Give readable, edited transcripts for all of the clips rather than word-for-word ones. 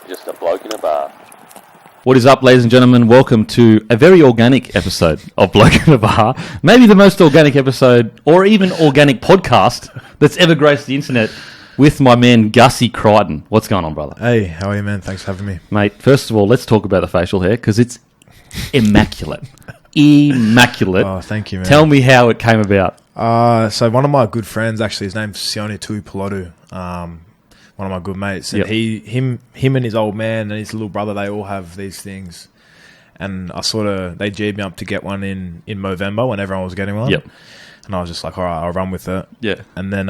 Just a bloke in a bar. What is up, ladies and gentlemen? Welcome to a very organic episode of Bloke in a Bar. Maybe the most organic episode, or even organic podcast, that's ever graced the internet, with my man Gussie Crichton. What's going on, brother? Hey, how are you, man? Thanks for having me. Mate, first of all, let's talk about the facial hair, because it's immaculate. Immaculate. Oh, thank you, man. Tell me how it came about. So one of my good friends, actually, his name's Sione Tui Pilotu, one of my good mates, and him and his old man and his little brother, they all have these things, and they G'd me up to get one in Movember when everyone was getting one. Yep. And I was just like, all right, I'll run with it. Yeah. And then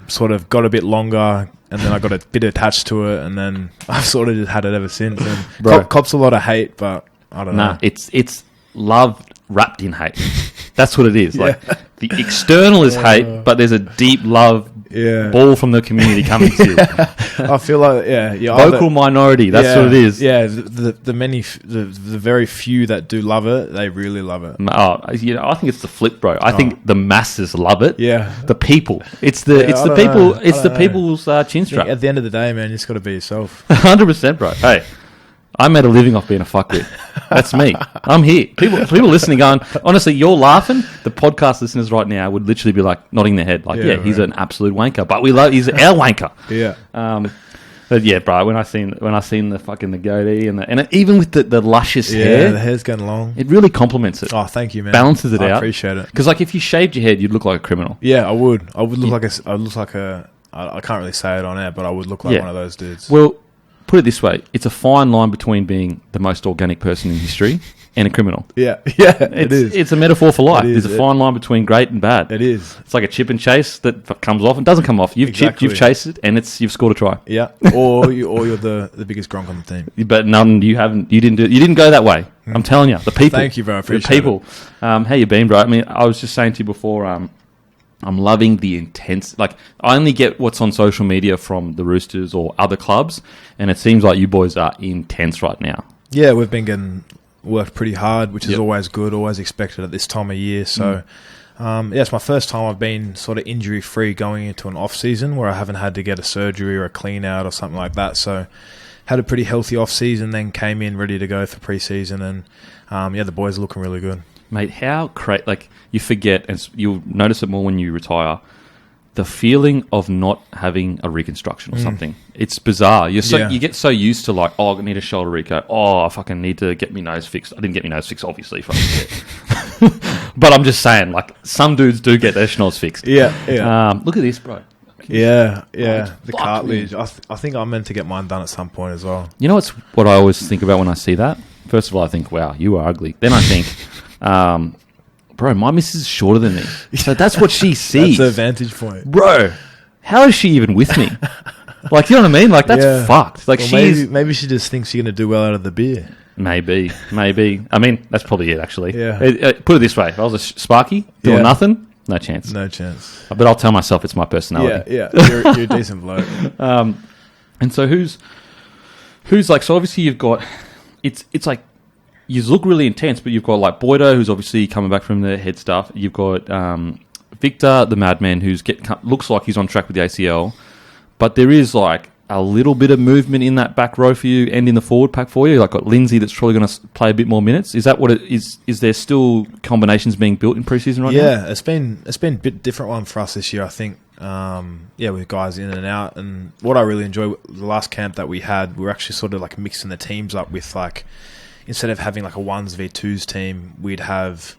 sort of got a bit longer, and then I got a bit attached to it, and then I've sort of just had it ever since. And cops a lot of hate, but I don't know. It's love wrapped in hate. That's what it is. Yeah. Like the external is hate, but there's a deep love ball from the community coming to you. I feel like vocal minority. That's what it is. Yeah, the very few that do love it, they really love it. Oh, I think it's the flip, bro. I think the masses love it. Yeah, the people. It's the people. It's the people's chin strap. At the end of the day, man, you just got to be yourself. 100%, bro. Hey. I made a living off being a fuckwit. That's me. I'm here. People listening going, honestly, you're laughing. The podcast listeners right now would literally be like nodding their head like, he's an absolute wanker. But he's our wanker. Yeah. But yeah, bro, when I seen the fucking the goatee and even with the luscious hair. Yeah, the hair's going long. It really complements it. Oh, thank you, man. Balances it out. I appreciate it. Because like if you shaved your head, you'd look like a criminal. Yeah, I would. I would look like I can't really say it on air, but I would look like one of those dudes. Well, put it this way, it's a fine line between being the most organic person in history and a criminal. Yeah, it is. It's a metaphor for life. There's a fine line between great and bad. It is. It's like a chip and chase that comes off and doesn't come off. You've chipped, you've chased it, and you've scored a try. Yeah, or you're the biggest gronk on the team. But none, you haven't. You didn't go that way. I'm telling you, the people. Thank you, bro. I appreciate the people. How you been, bro? I mean, I was just saying to you before. I'm loving the intense... Like, I only get what's on social media from the Roosters or other clubs, and it seems like you boys are intense right now. Yeah, we've been getting worked pretty hard, which is always good, always expected at this time of year. So, it's my first time I've been sort of injury-free going into an off-season where I haven't had to get a surgery or a clean-out or something like that. So, had a pretty healthy off-season, then came in ready to go for pre-season, and, the boys are looking really good. Mate, how you forget, and you'll notice it more when you retire, the feeling of not having a reconstruction or something. It's bizarre. You get so used to like, I need a shoulder reco. I fucking need to get my nose fixed. I didn't get my nose fixed, obviously. But I'm just saying, like, some dudes do get their schnoz fixed. Yeah. Look at this, bro. Yeah. The cartilage. I think I'm meant to get mine done at some point as well. You know what I always think about when I see that? First of all, I think, wow, you are ugly. Then I think... bro, my missus is shorter than me. So that's what she sees. That's her vantage point. Bro, how is she even with me? Like, you know what I mean? Like, that's fucked. Like, maybe she just thinks you're going to do well out of the beer. Maybe. I mean, that's probably it, actually. Yeah. Put it this way. If I was a Sparky doing nothing, no chance. No chance. But I'll tell myself it's my personality. Yeah. You're a decent bloke. And so who's like, so obviously you've got, it's like, you look really intense, but you've got like Boydo, who's obviously coming back from the head stuff. You've got Victor, the madman, who's looks like he's on track with the ACL. But there is like a little bit of movement in that back row for you and in the forward pack for you. Like got Lindsay that's probably going to play a bit more minutes. Is that what it is? Is there still combinations being built in preseason right now? Yeah, it's been a bit different one for us this year, I think. With guys in and out. And what I really enjoy, the last camp that we had, we were actually sort of like mixing the teams up with like... Instead of having like a 1s v 2s team, we'd have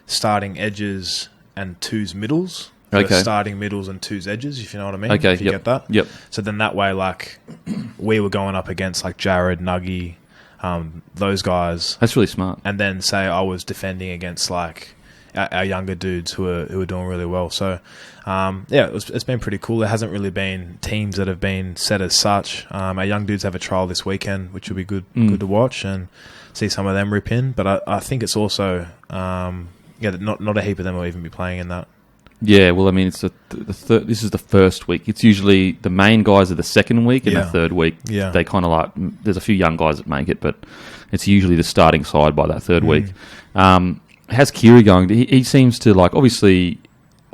starting edges and 2s middles. Okay. Starting middles and 2s edges, if you know what I mean. Okay, if you get that. Yep. So then that way, like, we were going up against like Jared, Nuggy, those guys. That's really smart. And then say I was defending against like our younger dudes who are doing really well. So it's been pretty cool. There hasn't really been teams that have been set as such. Our young dudes have a trial this weekend, which will be good to watch and see some of them rip in. But I think it's also not a heap of them will even be playing in that. Yeah, well, I mean, it's this is the first week. It's usually the main guys are the second week, and the third week they kind of like. There's a few young guys that make it, but it's usually the starting side by that third week. How's Kiri going? He seems to like obviously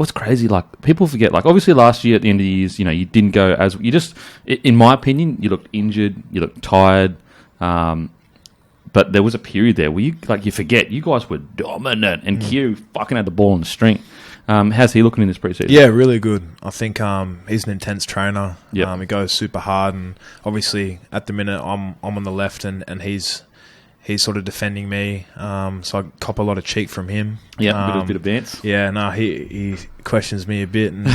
what's crazy, like, people forget, like, obviously last year at the end of the years, you know, you didn't go as, you just, in my opinion, you looked injured, you looked tired, but there was a period there where you forget, you guys were dominant, and Q fucking had the ball on the string. How's he looking in this preseason? Yeah, really good. I think he's an intense trainer. Yep. He goes super hard, and obviously at the minute I'm on the left, and he's sort of defending me. So I cop a lot of cheek from him. Yeah, bit of advance. Yeah, no, he questions me a bit, and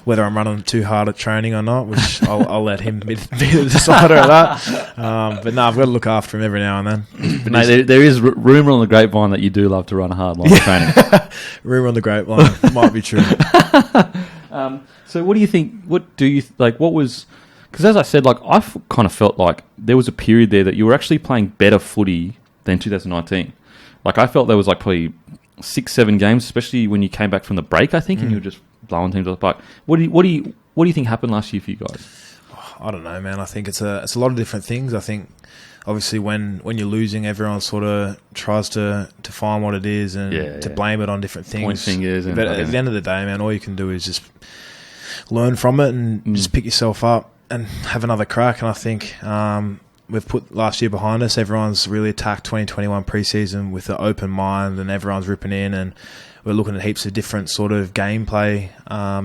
whether I'm running too hard at training or not, which I'll let him be the decider of that. But no, I've got to look after him every now and then. Mate, there is rumour on the grapevine that you do love to run a hard line of training. Rumour on the grapevine might be true. So what do you think? What was? Because as I said, like, kind of felt like there was a period there that you were actually playing better footy than 2019. Like, I felt there was like probably 6-7 games, especially when you came back from the break, I think, and you were just blowing teams off the park. What do you think happened last year for you guys? I don't know, man. I think it's a lot of different things. I think obviously when you're losing, everyone sort of tries to find what it is and to blame it on different things. Point fingers. But at the end of the day, man, all you can do is just learn from it and just pick yourself up and have another crack. And I think we've put last year behind us. Everyone's really attacked 2021 preseason with an open mind, and everyone's ripping in, and we're looking at heaps of different sort of gameplay,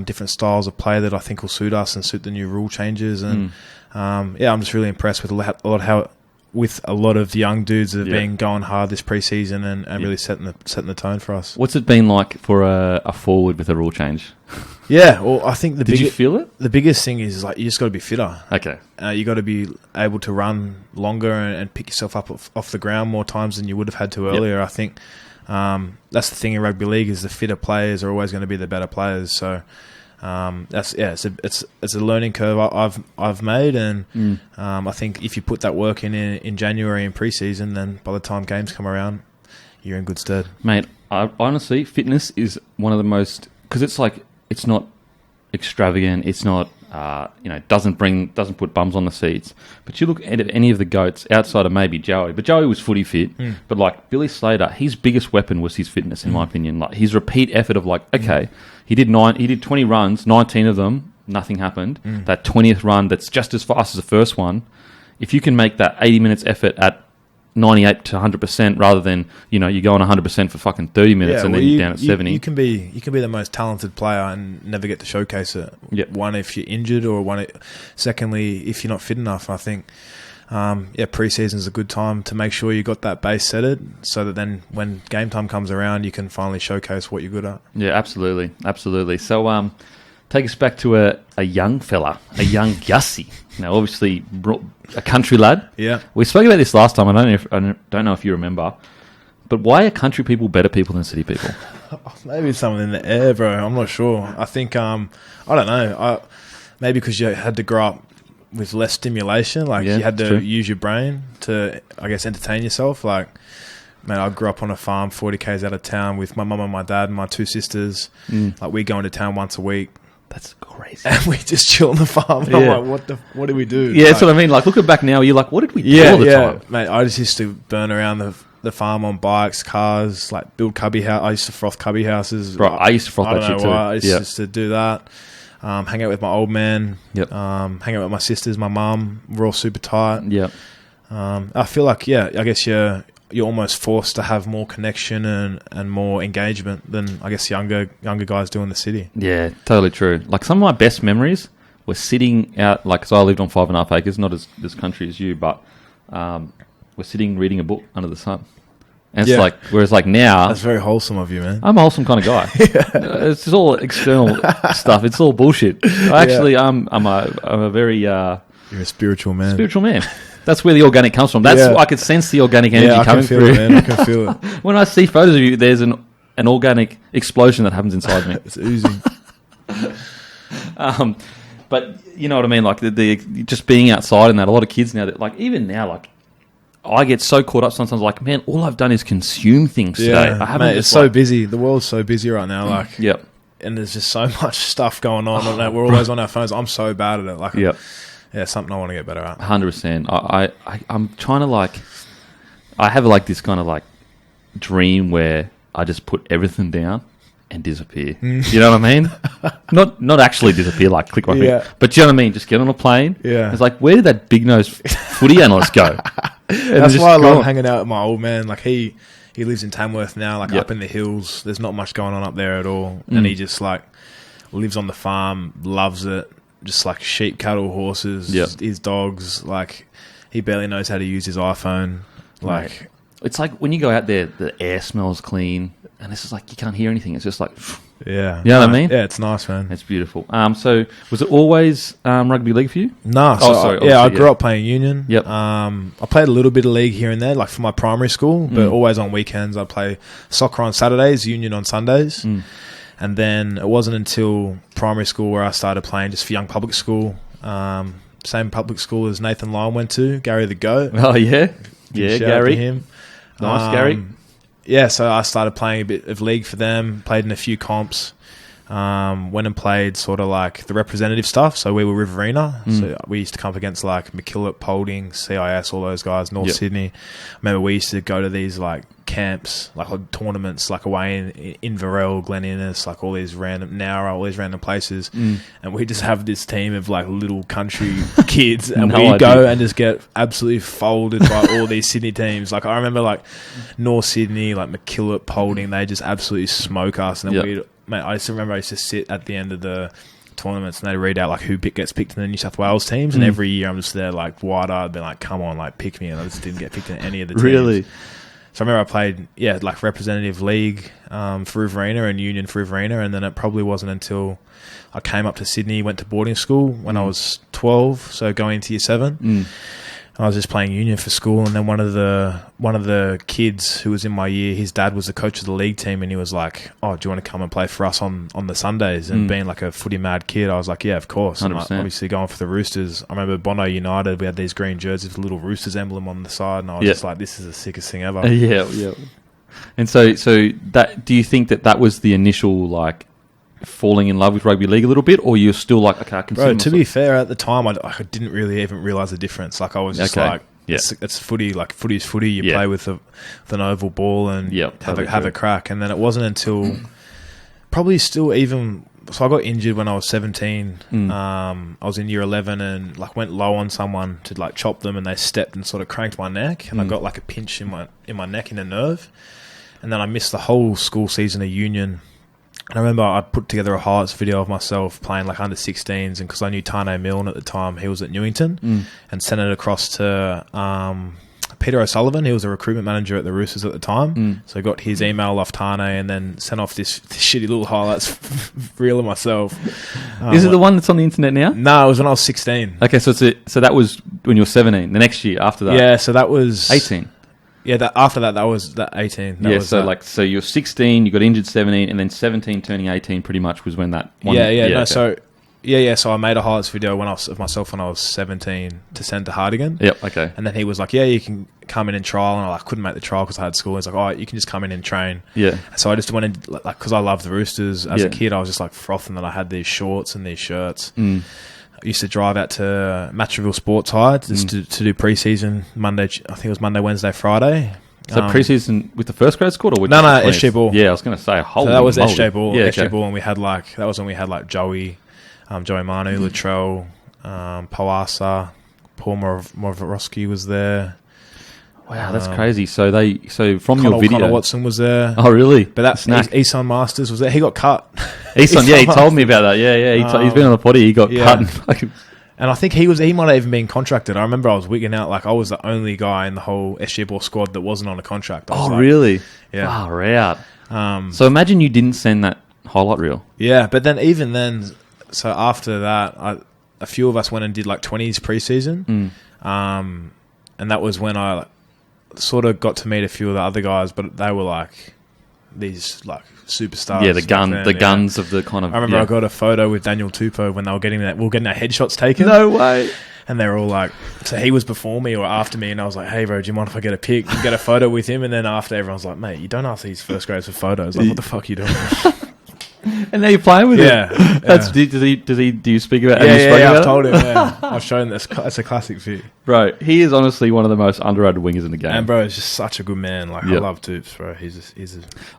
different styles of play that I think will suit us and suit the new rule changes. And I'm just really impressed with a lot of the young dudes that have been going hard this preseason and really setting the tone for us. What's it been like for a forward with a rule change? Yeah, well, I think Did you feel it? The biggest thing is like you just got to be fitter. Okay. You got to be able to run longer and pick yourself up off the ground more times than you would have had to earlier. Yep. I think that's the thing in rugby league is the fitter players are always going to be the better players. So it's a learning curve I've made, and I think if you put that work in January in preseason, then by the time games come around, you're in good stead, mate. Honestly, fitness is one of the most, because it's like, it's not extravagant. It's not, doesn't put bums on the seats. But you look at any of the GOATs outside of maybe Joey, but Joey was footy fit. But like Billy Slater, his biggest weapon was his fitness, in my opinion. Like his repeat effort of like, okay, he did 20 runs, 19 of them, nothing happened. That 20th run, that's just as fast as the first one. If you can make that 80 minutes effort at 98 to 100% rather than, you go on 100% for fucking 30 minutes and then you're down at 70. You can be the most talented player and never get to showcase it. Yep. One, if you're injured, or secondly, if you're not fit enough. I think preseason is a good time to make sure you got that base set so that then when game time comes around, you can finally showcase what you're good at. Yeah, absolutely. So take us back to a young fella, a young Gussie. Now, obviously, a country lad. Yeah. We spoke about this last time. I don't know if you remember. But why are country people better people than city people? Maybe something in the air, bro. I'm not sure. I think, I don't know. Maybe because you had to grow up with less stimulation. Like, you had to use your brain to, I guess, entertain yourself. Like, man, I grew up on a farm 40 k's out of town with my mum and my dad and my two sisters. Like, we go into town once a week. That's crazy. And we just chill on the farm. And I'm like, what do we do? Yeah, that's what I mean. Like, looking back now, you're like, what did we do all the time? Mate, I just used to burn around the farm on bikes, cars, like build cubby house. I used to froth cubby houses. Bro, I used to froth that shit too. I used to do that. Hang out with my old man. Yep. Hang out with my sisters, my mum. We're all super tight. Yep. I feel like, I guess you're almost forced to have more connection and more engagement than, I guess, younger guys do in the city. Yeah, totally true. Like, some of my best memories were sitting out, like, because I lived on 5.5 acres, not as country as you, but we're sitting reading a book under the sun. And it's like, whereas like now... That's very wholesome of you, man. I'm a wholesome kind of guy. It's just all external stuff. It's all bullshit. Actually, I'm a very... You're a spiritual man. Spiritual man. That's where the organic comes from. That's I could sense the organic energy coming through. Yeah, I can feel it, man. When I see photos of you, there's an organic explosion that happens inside me. It's oozing. But you know what I mean? Like the just being outside and that. A lot of kids now that, like, even now, like, I get so caught up sometimes. Like, man, all I've done is consume things today. I haven't. Mate, it's so busy. The world's so busy right now. Like, yep. And there's just so much stuff going on. We're always on our phones. I'm so bad at it. Like, yep. Yeah, something I want to get better at. 100%. I'm trying to, like, I have like this kind of like dream where I just put everything down and disappear. You know what I mean? Not actually disappear, like click my finger. But do you know what I mean? Just get on a plane. Yeah. It's like, where did that big-nosed footy analyst go? That's why I love hanging out with my old man. Like, he lives in Tamworth now, like up in the hills. There's not much going on up there at all. And he just, like, lives on the farm, loves it. Just, like, sheep, cattle, horses, his dogs. Like, he barely knows how to use his iPhone. Like... Right. It's like when you go out there, the air smells clean, and it's just like you can't hear anything. It's just like, yeah, you know what I mean? Yeah, it's nice, man. It's beautiful. So was it always rugby league for you? No, I grew up playing union. Yep. I played a little bit of league here and there, like for my primary school, but always on weekends. I play soccer on Saturdays, union on Sundays, and then it wasn't until primary school where I started playing just for young public school. Same public school as Nathan Lyon went to, Gary the Goat. Oh yeah, Gary. Him. Nice, Gary. Yeah, so I started playing a bit of league for them, played in a few comps, went and played sort of like the representative stuff. So we were Riverina. So we used to come up against like McKillop, Paulding, CIS, all those guys, North Sydney. I remember we used to go to these like camps, like tournaments, like away in Inverell, Glen Innes, like all these random, Nowra, all these random places. And we just have this team of like little country kids and we go and just get absolutely folded by all these Sydney teams. Like I remember like North Sydney, like McKillop, Paulding, they just absolutely smoke us. And then I used to sit at the end of the tournaments and they read out like who gets picked in the New South Wales teams, and every year I'm just there like wide-eyed, being like, come on, like pick me, and I just didn't get picked in any of the teams. Really? So I remember I played, like representative league for Riverina and union for Riverina, and then it probably wasn't until I came up to Sydney, went to boarding school when I was 12, so going into year 7. I was just playing union for school, and then one of the kids who was in my year, his dad was the coach of the league team, and he was like, "Oh, do you want to come and play for us on the Sundays?" And being like a footy mad kid, I was like, "Yeah, of course." And like, obviously going for the Roosters. I remember Bondo United, we had these green jerseys with a little Roosters emblem on the side, and I was just like, "This is the sickest thing ever." Yeah. And so that, do you think that was the initial like falling in love with rugby league a little bit, or you're still like, okay, I can. Bro, to be fair, at the time I didn't really even realise the difference. Like I was just like, it's footy. Like footy's footy. You play with an oval ball and have a crack. And then it wasn't until probably still even. So I got injured when I was 17. I was in year 11 and like went low on someone to like chop them, and they stepped and sort of cranked my neck, and I got like a pinch in my neck in a nerve, and then I missed the whole school season of union. And I remember I put together a highlights video of myself playing like under 16s, and because I knew Tane Milne at the time, he was at Newington, and sent it across to Peter O'Sullivan. He was a recruitment manager at the Roosters at the time, so I got his email off Tane and then sent off this shitty little highlights reel of myself. Is it the one that's on the internet now? No, it was when I was 16. Okay, so that was when you were 17. The next year after that, yeah. So that was 18. Yeah, after that was that 18. So you're 16, you got injured 17, and then 17 turning 18 pretty much was when that one... So I made a highlights video of myself when I was 17 to send to Hardigan. Yep, okay. And then he was like, yeah, you can come in and trial, and I couldn't make the trial because I had school. He's like, oh, you can just come in and train. Yeah. So I just went in, like, because I loved the Roosters as a kid, I was just like frothing that I had these shorts and these shirts. I used to drive out to Matraville Sports High just to do pre-season Monday. I think it was Monday, Wednesday, Friday. So pre-season with the first grade squad, or with SJ Ball? Yeah, I was going to say, holy so that was moly. SJ Ball. Yeah, SJ Ball, and that was when we had like Joey Manu, Latrell, Pawasa, Paul Morovsky was there. Wow, that's crazy. So from Connell, your video, Connor Watson was there. Oh, really? But that's Eson Masters was there. He got cut. Eson, he told me about that. Yeah. He's been on the potty. He got cut. And I think he might have even been contracted. I remember I was wigging out like I was the only guy in the whole SG Ball squad that wasn't on a contract. Really? Yeah. Far out. So imagine you didn't send that highlight reel. Yeah, but then so after that, a few of us went and did like 20s pre-season. And that was when I sort of got to meet a few of the other guys, but they were like these like superstars. Yeah, the guns of the kind of... I remember I got a photo with Daniel Tupou when they were getting our headshots taken. No way. And they were all like, so he was before me or after me, and I was like, hey bro, do you mind if I get a pic and get a photo with him? And then after, everyone's like, mate, you don't ask these first graders for photos. Like, what the fuck are you doing? And now you're playing with him. Yeah. That's do you speak about? I've told him. Yeah. I've shown this. It's a classic fit, bro. He is honestly one of the most underrated wingers in the game. and bro, he's just such a good man. Like I love Dupes, bro. He's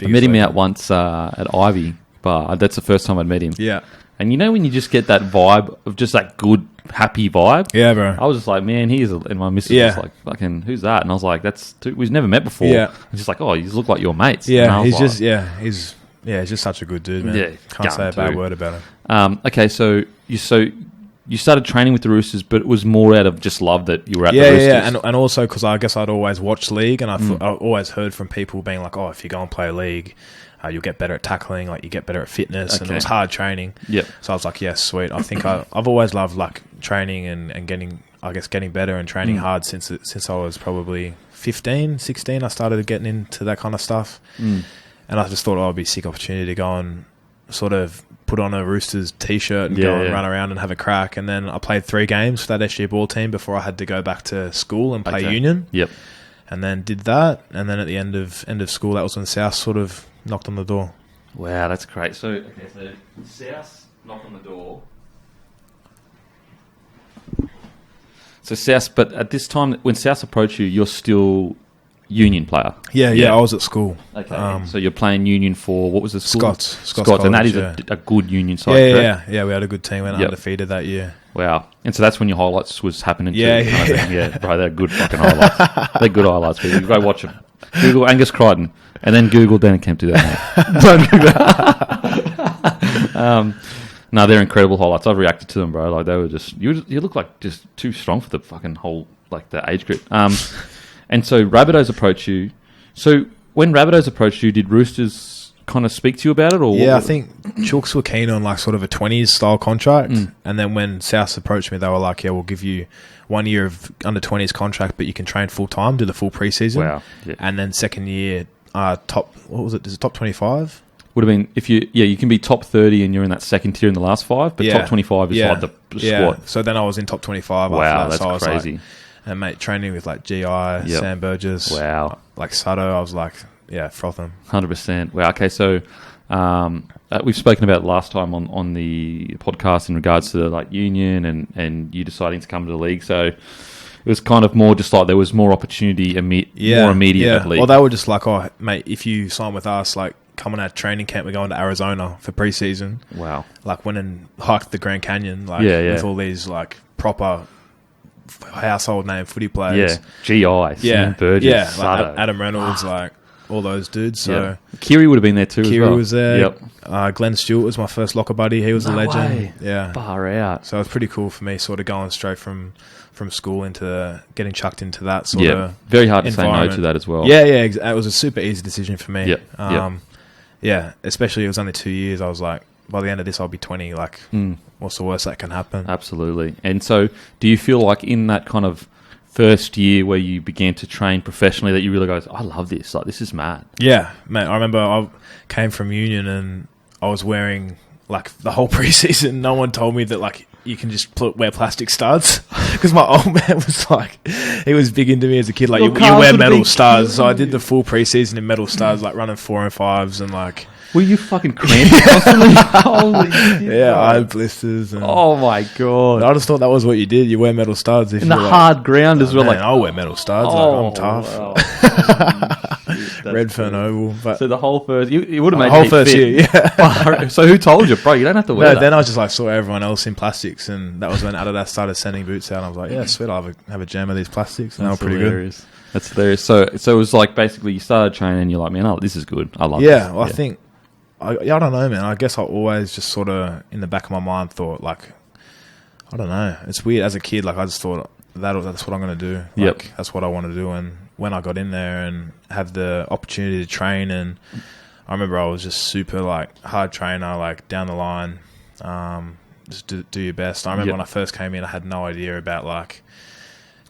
I met him out once at Ivy Bar. That's the first time I'd met him. Yeah. And you know when you just get that vibe of just that good, happy vibe? Yeah, bro. I was just like, man, and my missus was like, fucking, who's that? And I was like, we've never met before. Yeah. It's just like, oh, you look like your mates. Yeah, he's he's just such a good dude, man. Yeah, Can't say a bad word about him. Okay, so you started training with the Roosters, but it was more out of just love that you were at the Roosters. Yeah, and also because I guess I'd always watched league, and I always heard from people being like, oh, if you go and play league, you'll get better at tackling, like you get better at fitness, and it was hard training. Yep. So I was like, yes, sweet. I think I've always loved like training and getting better and training hard since I was probably 15, 16. I started getting into that kind of stuff, and I just thought it'd be a sick opportunity to go and sort of put on a Roosters t-shirt and go and run around and have a crack. And then I played 3 games for that SG ball team before I had to go back to school and play union. Yep. And then did that, and then at the end of school, that was when South sort of knocked on the door. Wow, that's great. So South knocked on the door. So South, but at this time, when South approached you, you're still union player. Yeah, I was at school. Okay, so you're playing union for, what was the school? Scots College, and that is a good union side. Yeah, we had a good team, went undefeated that year. Wow. And so that's when your highlights was happening too. Yeah, bro, they're good fucking highlights. They're good highlights, people. Go watch them. Google Angus Crichton, and then Google Dan Kemp. Do that, mate. Don't do that. No, they're incredible highlights. I've reacted to them, bro. Like, they were just, you look like just too strong for the fucking whole, like, the age group. And so Rabbitohs approached you. So when Rabbitohs approached you, did Roosters kind of speak to you about it? Or I think Chooks were keen on like sort of a 20s style contract. And then when South approached me, they were like, yeah, we'll give you 1 year of under 20s contract, but you can train full time, do the full preseason. Wow. Yeah. And then second year, top 25? Would have been, if you can be top 30 and you're in that second tier in the last 5, but top 25 is like the squad. So then I was in top 25. Wow, after that. that's So crazy. Like, and mate, training with like GI, Sam Burgess, like Sato, I was like, froth them. 100%. Wow. Okay, so we've spoken about it last time on the podcast in regards to like union and you deciding to come to the league. So it was kind of more just like there was more opportunity, more immediate at league. Well, they were just like, oh, mate, if you sign with us, like come on our training camp, we're going to Arizona for preseason. Wow. Like went and hiked the Grand Canyon, like with all these like proper household name footy players. GI, Sam Burgess, like Adam Reynolds, like all those dudes. So Kiri would have been there too. Kiri was there. Yep. Glenn Stewart was my first locker buddy. He was a legend. Way. Yeah, far out. So it was pretty cool for me, sort of going straight from school into getting chucked into that sort of very hard to say no to that as well. It was a super easy decision for me. Especially it was only 2 years. I was like, by the end of this, I'll be 20. Like, what's the worst that can happen? Absolutely. And so, do you feel like in that kind of first year where you began to train professionally that you really go, I love this. Like, this is mad. Yeah, mate. I remember I came from union and I was wearing like the whole preseason. No one told me that like you can just wear plastic studs because my old man was like, he was big into me as a kid. Like, you wear metal studs. So I did the full preseason in metal studs, like running 4 and 5s and like. Were you fucking cramped constantly? Holy shit. Yeah, I had blisters. And oh my God. I just thought that was what you did. You wear metal studs. In the hard ground as well. Man, I'll wear metal studs. I'm tough. Wow. Redfern Oval. But so the whole first... You would have made the whole first year, yeah. So who told you? Bro, you don't have to wear that. Then I just like saw everyone else in plastics, and that was when Adidas started sending boots out, and I was like, yeah, sweet, I'll have a jam of these plastics. And they were pretty good. That's hilarious. So it was like basically you started training and you're like, man, this is good. I love this. Well, I think... I don't know, man. I guess I always just sort of, in the back of my mind, thought, like, I don't know. It's weird. As a kid, like, I just thought that's what I'm going to do. Like, that's what I want to do. And when I got in there and had the opportunity to train, and I remember I was just super, like, hard trainer, like, down the line, just do your best. I remember when I first came in, I had no idea about, like,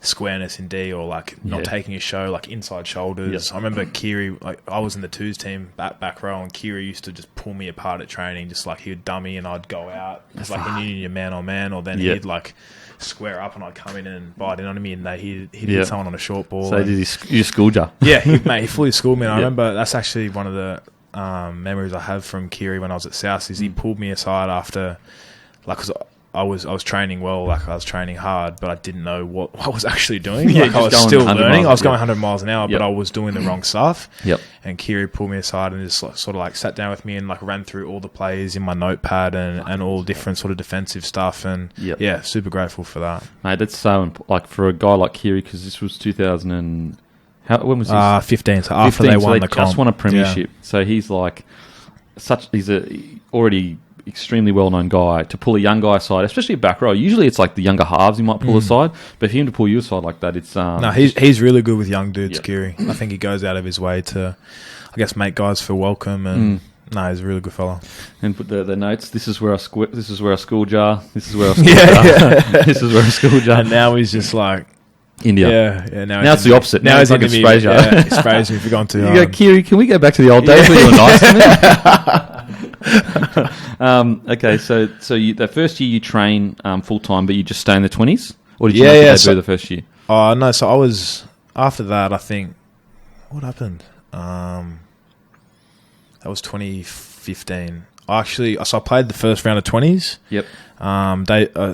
squareness in D or like not taking a show, like inside shoulders. I remember Kiri, like I was in the twos team back row, and Kiri used to just pull me apart at training, just like he would dummy and I'd go out. It's like when you're man on man, or then he'd like square up and I'd come in and bite in on me, and he'd hit someone on a short ball. So did he schooled you? Yeah, he fully schooled me. And I remember that's actually one of the memories I have from Kiri when I was at South is he pulled me aside after, like, 'cause I was training well, like I was training hard, but I didn't know what I was actually doing. Yeah, like I was still learning. I was going 100 miles an hour, Yep. but I was doing the wrong stuff. Yep. And Kiri pulled me aside and just like, sort of like sat down with me and like ran through all the plays in my notepad and all different sort of defensive stuff. And Yep. yeah, super grateful for that. Mate, that's so like for a guy like Kiri, because this was 2000 and when was this? 15. So after 15, they won the just comp. won a premiership. So he's like he's a already extremely well-known guy to pull a young guy aside, especially a back row. Usually it's like the younger halves he might pull aside, but for him to pull you aside like that, it's no, he's really good with young dudes, Yep. Kiri. I think he goes out of his way to, I guess, make guys feel welcome, and no, he's a really good fella. and put the notes. This is where I this is where I school jar. This is where I school jar. This is where I school jar. And now he's just like India. yeah. Now it's the opposite. Now he's like into a me. sprays you. Yeah, he sprays me if you're going too You hard. go, Kiri, can we go back to the old days where you were nice to me? Okay, so the first year you train full time, but you just stay in the 20s, or did you make it the first year? Oh no, so I was after that. I think what happened. That was 2015. I played the first round of 20s. Yep.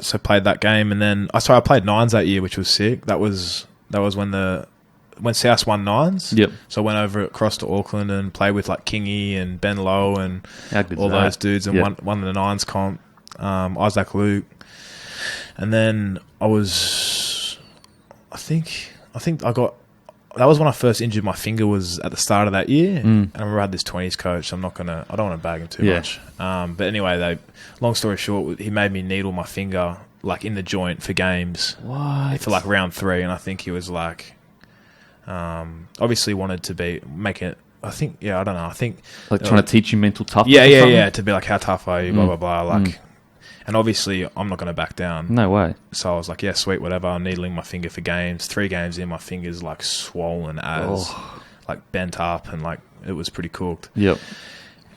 So played that game, and then I played nines that year, which was sick. That was when South won nines. Yep. So I went over across to Auckland and played with like Kingy and Ben Lowe and all those dudes, and won the nines comp. Isaac Luke, and then I think I got. That was when I first injured my finger. Was at the start of that year, and I remember I had this 20s coach. So I don't want to bag him too much. But anyway, long story short, he made me needle my finger like in the joint for games. What? For like round 3, and I think he was like, obviously wanted to make it. I think I don't know. I think Like trying to teach you mental toughness. Yeah. To be like, how tough are you? Blah blah blah. Like. And obviously, I'm not going to back down. No way. So I was like, yeah, sweet, whatever. I'm needling my finger for games. 3 games in, my finger's like swollen like bent up, and like it was pretty cooked. Yep.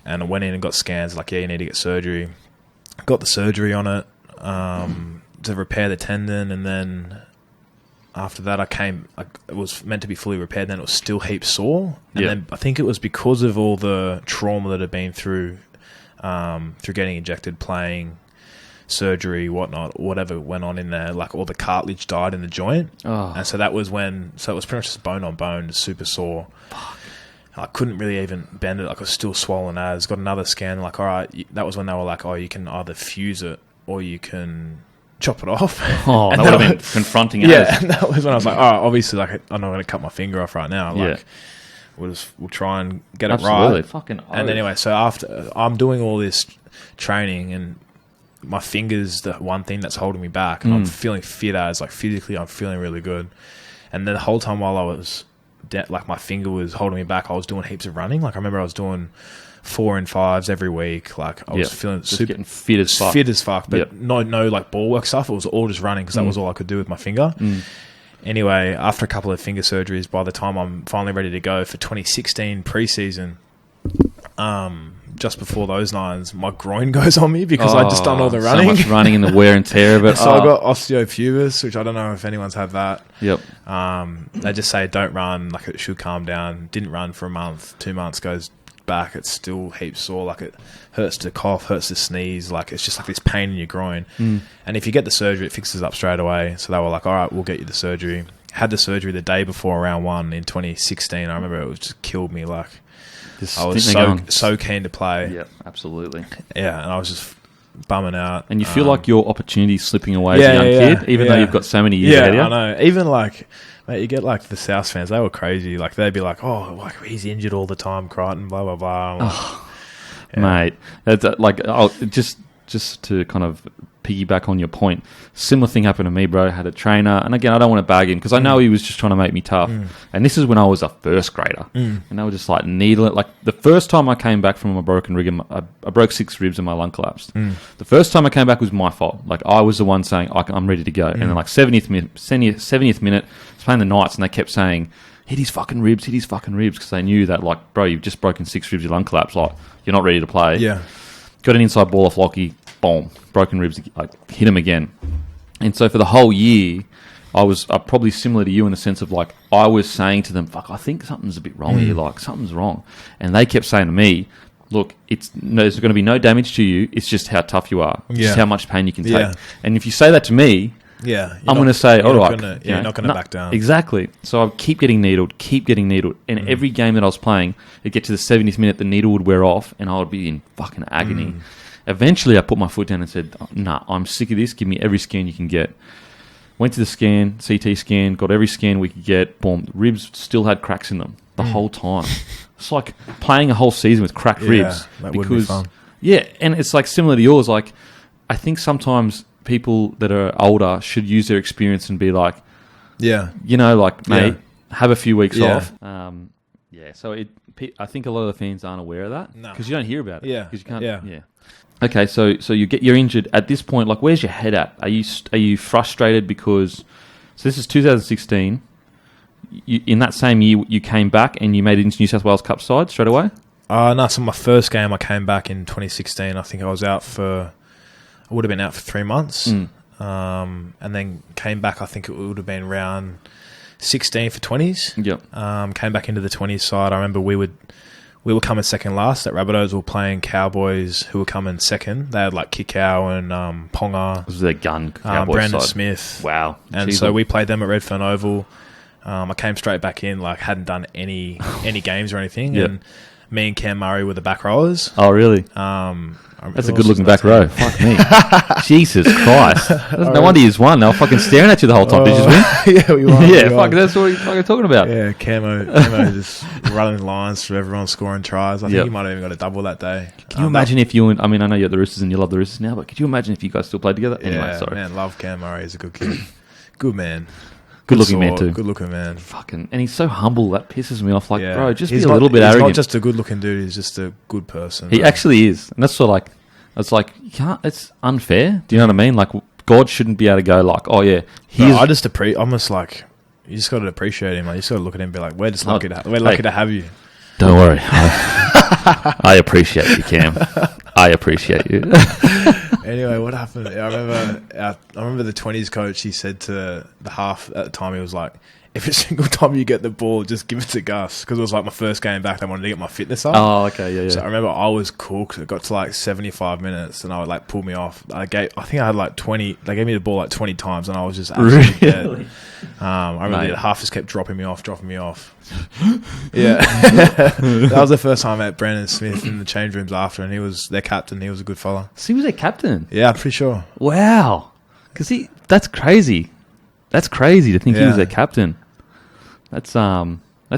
And I went in and got scans. Like, yeah, you need to get surgery. Got the surgery on it to repair the tendon, and then after that, it was meant to be fully repaired. Then it was still heaps sore, and then I think it was because of all the trauma that had been through getting injected, playing. Surgery, whatever went on in there, like all the cartilage died in the joint, and so that was when. So it was pretty much just bone on bone, super sore. Fuck. I couldn't really even bend it. Like I was still swollen as. Got another scan. Like, all right, that was when they were like, oh, you can either fuse it or you can chop it off. Oh, that would have been confronting. Yeah, and that was when I was like, oh, obviously, like I'm not going to cut my finger off right now. Like, we'll try and get it right. Fucking. And anyway, so after I'm doing all this training and. My finger's the one thing that's holding me back, and I'm feeling fit as like physically I'm feeling really good. And then the whole time while I was like my finger was holding me back, I was doing heaps of running. Like I remember I was doing 4 and 5s every week. Like I was feeling just super getting fit as fuck. But no like ball work stuff. It was all just running because that was all I could do with my finger. Anyway, after a couple of finger surgeries, by the time I'm finally ready to go for 2016 preseason, just before those nines, my groin goes on me because I just done all the running. So much running and the wear and tear of it. So I got osteopubis, which I don't know if anyone's had that. Yep. They just say don't run, like it should calm down. Didn't run for a month, 2 months, goes back. It's still heaps sore, like it hurts to cough, hurts to sneeze, like it's just like this pain in your groin. And if you get the surgery, it fixes up straight away. So they were like, all right, we'll get you the surgery. Had the surgery the day before round 1 in 2016. I remember it just killed me, like I was so keen to play. Yeah, absolutely. Yeah, and I was just bumming out. And you feel like your opportunity's slipping away as a young kid, even though you've got so many years ahead of you. I know. Even like, mate, you get like the South fans, they were crazy. Like they'd be like, oh, like he's injured all the time, Crichton, blah, blah, blah. Mate, that's like, just to kind of piggyback on your point, similar thing happened to me, bro. I had a trainer, and again, I don't want to bag him because I know he was just trying to make me tough. And this is when I was a first grader, and they were just like needling. Like the first time I came back from a broken rib, I broke 6 ribs and my lung collapsed. The first time I came back was my fault. Like I was the one saying I'm ready to go, and then like 70th minute, I was playing the Knights, and they kept saying, hit his fucking ribs, because they knew that, like, bro, you've just broken 6 ribs, your lung collapsed, like you're not ready to play. Yeah. Got an inside ball off Lockie, boom, broken ribs, like hit him again. And so for the whole year, I was probably similar to you in the sense of like I was saying to them, "Fuck, I think something's a bit wrong here. Like something's wrong," and they kept saying to me, "Look, there's going to be no damage to you. It's just how tough you are, just how much pain you can take." And if you say that to me, I'm going to say, "All right, you're not going to back down." Exactly. So I keep getting needled, and every game that I was playing, it'd get to the 70th minute, the needle would wear off, and I would be in fucking agony. Eventually, I put my foot down and said, "Nah, I'm sick of this. Give me every scan you can get." Went to the scan, CT scan, got every scan we could get. Boom, the ribs still had cracks in them the whole time. It's like playing a whole season with cracked ribs. That would be fun. Yeah, and it's like similar to yours. Like, I think sometimes people that are older should use their experience and be like, mate, have a few weeks off. So I think a lot of the fans aren't aware of that because you don't hear about it. Yeah, because you can't. Yeah. Okay, so you're injured at this point. Like, where's your head at? Are you frustrated because? So this is 2016. In that same year, you came back and you made it into New South Wales Cup side straight away. No. So my first game, I came back in 2016. I think I would have been out for 3 months, and then came back. I think it would have been round 16 for 20s. Yep. Came back into the 20s side. I remember we were coming second last at Rabbitohs. We were playing Cowboys, who were coming second. They had like Kikau and Ponga. This was their gun. Cowboys Brandon side. Smith. Wow. And so we played them at Redfern Oval. I came straight back in, like hadn't done any games or anything. Yep. And me and Cam Murray were the back rowers. Oh, really? That's a good-looking back row. Fuck me. Jesus Christ. No wonder he's won. They were fucking staring at you the whole time. Did you just win? Yeah, we won. Yeah, fuck, that's what you're fucking talking about. Yeah, Camo just running lines through everyone, scoring tries. I think he might have even got a double that day. Can you imagine if you and... I mean, I know you're at the Roosters and you love the Roosters now, but could you imagine if you guys still played together? Anyway, sorry. Man, love Cam Murray. He's a good kid. Good man. Good-looking man, too. Good-looking man. Fucking... And he's so humble. That pisses me off. Like, bro, just he's be a little bit arrogant. He's not just a good-looking dude. He's just a good person. He actually is. And that's sort of like... It's like, you can't... It's unfair. Do you know what I mean? Like, God shouldn't be able to go like, oh, yeah. I just appreciate... Almost like... You just got to appreciate him. Like, you just got to look at him and be like, we're just lucky to have you. Don't worry. I appreciate you, Cam. I appreciate you. Anyway, what happened? I remember the 20s coach, he said to the half at the time, he was like, every single time you get the ball, just give it to Gus. Because it was like my first game back. I wanted to get my fitness up. Oh, okay, yeah. So I remember I was cool because it got to like 75 minutes and I would like pull me off. I think I had like 20. They gave me the ball like 20 times and I was just absolutely dead. I remember the half just kept dropping me off. Yeah. That was the first time I met Brandon Smith in the change rooms after, and he was their captain. He was a good fella. So he was their captain? Yeah, I'm pretty sure. Wow. Because that's crazy. That's crazy to think he was their captain. That's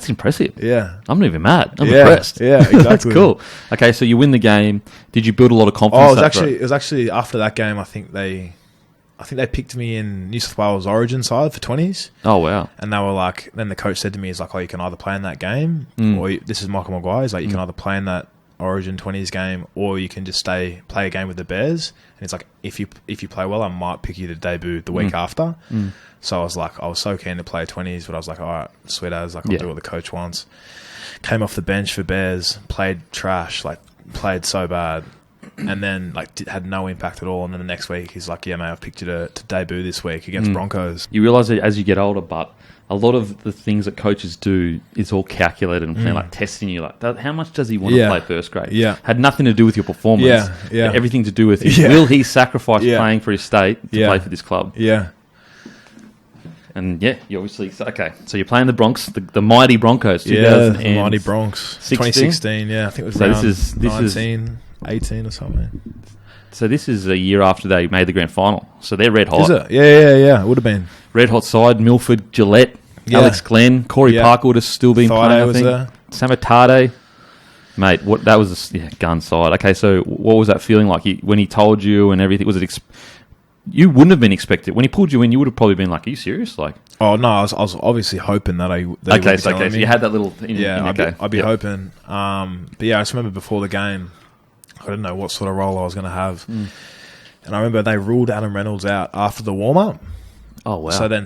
impressive. Yeah. I'm not even mad. I'm impressed. Yeah, exactly. That's cool. Okay, so you win the game. Did you build a lot of confidence? It was actually after that game. I think they picked me in New South Wales Origin side for 20s. Oh, wow. And they were like, then the coach said to me, he's like, oh, you can either play in that game or this is Michael Maguire. He's like, you can either play in that Origin 20s game or you can just play a game with the Bears. And it's like, if you play well, I might pick you to debut the week after. So I was so keen to play 20s, but I was like, all right, sweet as, like, I'll do what the coach wants. Came off the bench for Bears, played trash, like played so bad. And then had no impact at all. And then the next week, he's like, yeah, mate, I've picked you to debut this week against Broncos. You realise that as you get older, but a lot of the things that coaches do is all calculated and like testing you. Like, how much does he want to play first grade? Yeah. Had nothing to do with your performance. Yeah. Everything to do with will he sacrifice playing for his state to play for this club? Yeah. And you obviously... Okay, so you're playing the Bronx, the mighty Broncos. The mighty Bronx. 2016, I think it was around 19, 18 or something. So this is a year after they made the grand final. So they're red hot. Is it? Yeah. It would have been. Red hot side, Milford, Gillette, Alex Glenn, Corey Parker would have still been playing, I think. There. Samatade. Mate, that was a gun side. Okay, so what was that feeling like when he told you and everything? Was it... You wouldn't have been expected. When he pulled you in, you would have probably been like, are you serious? Like, oh, no, I was obviously hoping that I... So you had that little... I'd be hoping. But yeah, I just remember before the game, I didn't know what sort of role I was going to have. And I remember they ruled Adam Reynolds out after the warm-up. Oh, wow. So then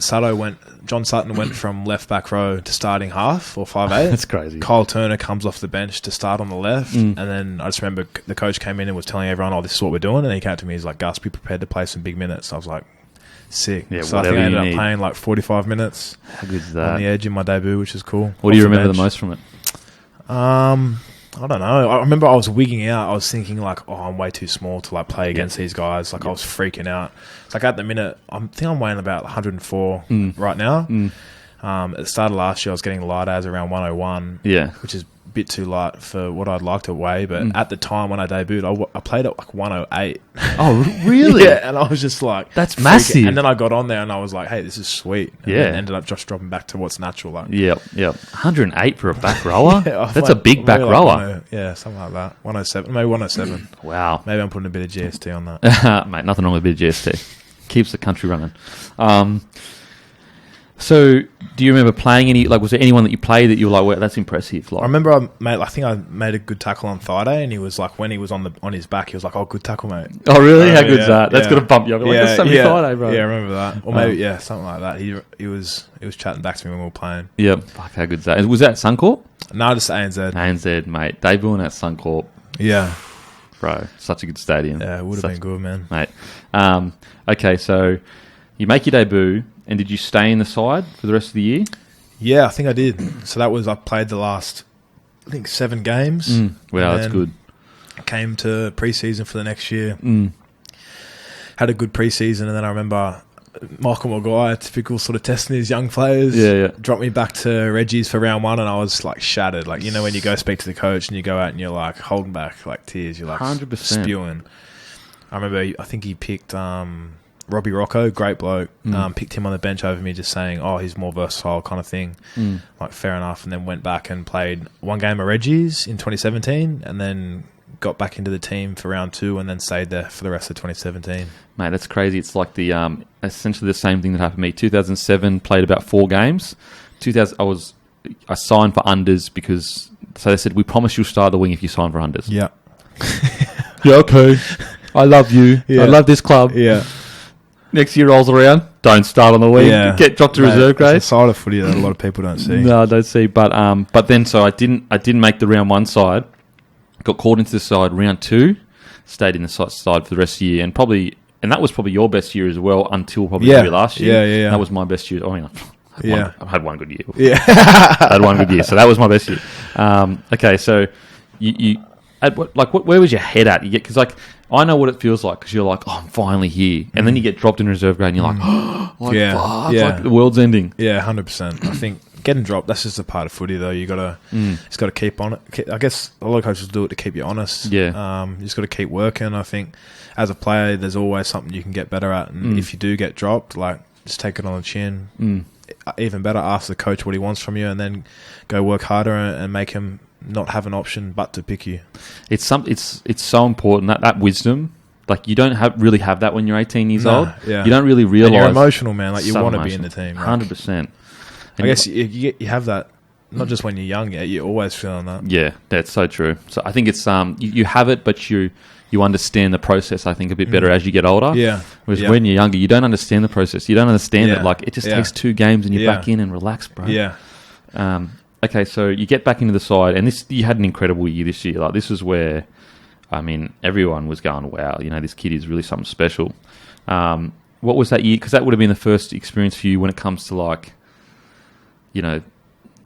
John Sutton went from left back row to starting half or 5'8". That's crazy. Kyle Turner comes off the bench to start on the left. And then I just remember the coach came in and was telling everyone, oh, this is what we're doing. And he came to me, he's like, Gus, be prepared to play some big minutes. I was like, sick. Yeah, so I think I ended up playing like 45 minutes. How good is that? On the edge in my debut, which is cool. What do you remember the most from it? I don't know. I remember I was wigging out. I was thinking like, oh, I'm way too small to like play against these guys. Like I was freaking out. It's like at the minute, I think I'm weighing about 104 right now. At the start of last year, I was getting light as around 101. Yeah, which is a bit too light for what I'd like to weigh. But at the time when I debuted, I played at like 108. Oh, really? Yeah, and I was just like, that's massive. And then I got on there and I was like, hey, this is sweet. And then ended up just dropping back to what's natural. Like, yep. 108 for a back rower. That's a big back rower. Something like that. 107, maybe 107. Wow. Maybe I'm putting a bit of GST on that. Mate, nothing wrong with a bit of GST. Keeps the country running. So, do you remember playing any? Like, was there anyone that you played that you were like, "Well, that's impressive"? Like, I remember I think I made a good tackle on Friday, and he was like, when he was on his back, he was like, "Oh, good tackle, mate." Oh, really? How good's that? That's gonna bump you up. Like, that's Friday, bro. Yeah, I remember that. Or maybe something like that. He was chatting back to me when we were playing. Yep. Fuck, how good's that? Was that Suncorp? No, just ANZ. ANZ, mate. Debuting at Suncorp. Yeah. Bro, such a good stadium. Yeah, it would have been good, man. Mate. Okay, so you make your debut. And did you stay in the side for the rest of the year? Yeah, I think I did. So I played the last, I think, 7 games. Wow, that's good. Came to pre-season for the next year. Had a good pre-season, and then I remember Michael Maguire, typical sort of testing his young players. Yeah. Dropped me back to Reggie's for round 1, and I was like shattered. Like, you know, when you go speak to the coach and you go out and you're like holding back like tears, you're like 100%. Spewing. I remember, I think he picked Robbie Rocco, great bloke, picked him on the bench over me, just saying, oh, he's more versatile kind of thing. Like, fair enough. And then went back and played 1 game of Reggie's in 2017, and then got back into the team for round 2, and then stayed there for the rest of 2017. Mate, that's crazy. It's like the essentially the same thing that happened to me. 2007, played about 4 games. I signed for unders because they said, we promise you'll start the wing if you sign for unders. Yeah. Yeah, okay. I love you. Yeah. I love this club. Yeah. Next year rolls around, don't start on the wing. Yeah. Get dropped to reserve grade. It's a side of footy that a lot of people don't see. No, I don't see. But then so I didn't make the round 1 side. Got called into the side round 2. Stayed in the side for the rest of the year, and that was probably your best year as well until probably last year. Yeah. That was my best year. I mean, I had one good year. Yeah, I had one good year, so that was my best year. Okay, so you where was your head at? Because like, I know what it feels like, because you're like, oh, I'm finally here. And then you get dropped in reserve grade and you're like, fuck, like the world's ending. Yeah, 100%. I think getting dropped, that's just a part of footy, though. You just got to keep on it. I guess a lot of coaches do it to keep you honest. Yeah. You just got to keep working. I think as a player, there's always something you can get better at. And if you do get dropped, like, just take it on the chin. Even better, ask the coach what he wants from you, and then go work harder and make him not have an option but to pick you. It's so important, that wisdom. Like, you don't really have that when you're 18 years old. Yeah. You don't really realise. And you're emotional, man. Like, you want to be in the team. 100%. I guess you have that not just when you're young. You're always feeling that. Yeah, that's so true. So I think it's you have it, but you understand the process, I think, a bit better as you get older. Yeah. Whereas when you're younger, you don't understand the process. You don't understand it. Like, it just takes 2 games and you're back in and relax, bro. Yeah. Okay, so you get back into the side, and you had an incredible year this year. Like, this is where, I mean, everyone was going, wow, you know, this kid is really something special. What was that year? Because that would have been the first experience for you when it comes to, like, you know,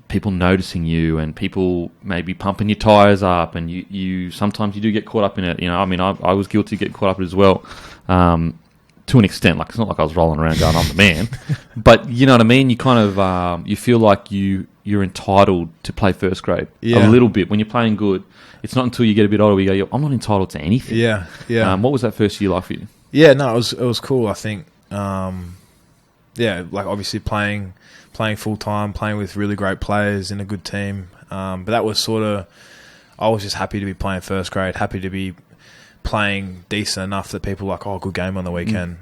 people noticing you and people maybe pumping your tyres up, and you sometimes you do get caught up in it. You know, I mean, I was guilty of getting caught up in it as well, to an extent. Like, it's not like I was rolling around going, I'm the man. But, you know what I mean? You kind of, you feel like you're entitled to play first grade a little bit. When you're playing good, it's not until you get a bit older where you go, I'm not entitled to anything. Yeah, yeah. What was that first year like for you? Yeah, no, it was cool, I think. Like, obviously playing full-time, playing with really great players in a good team. But that was sort of, I was just happy to be playing first grade, happy to be playing decent enough that people were like, oh, good game on the weekend.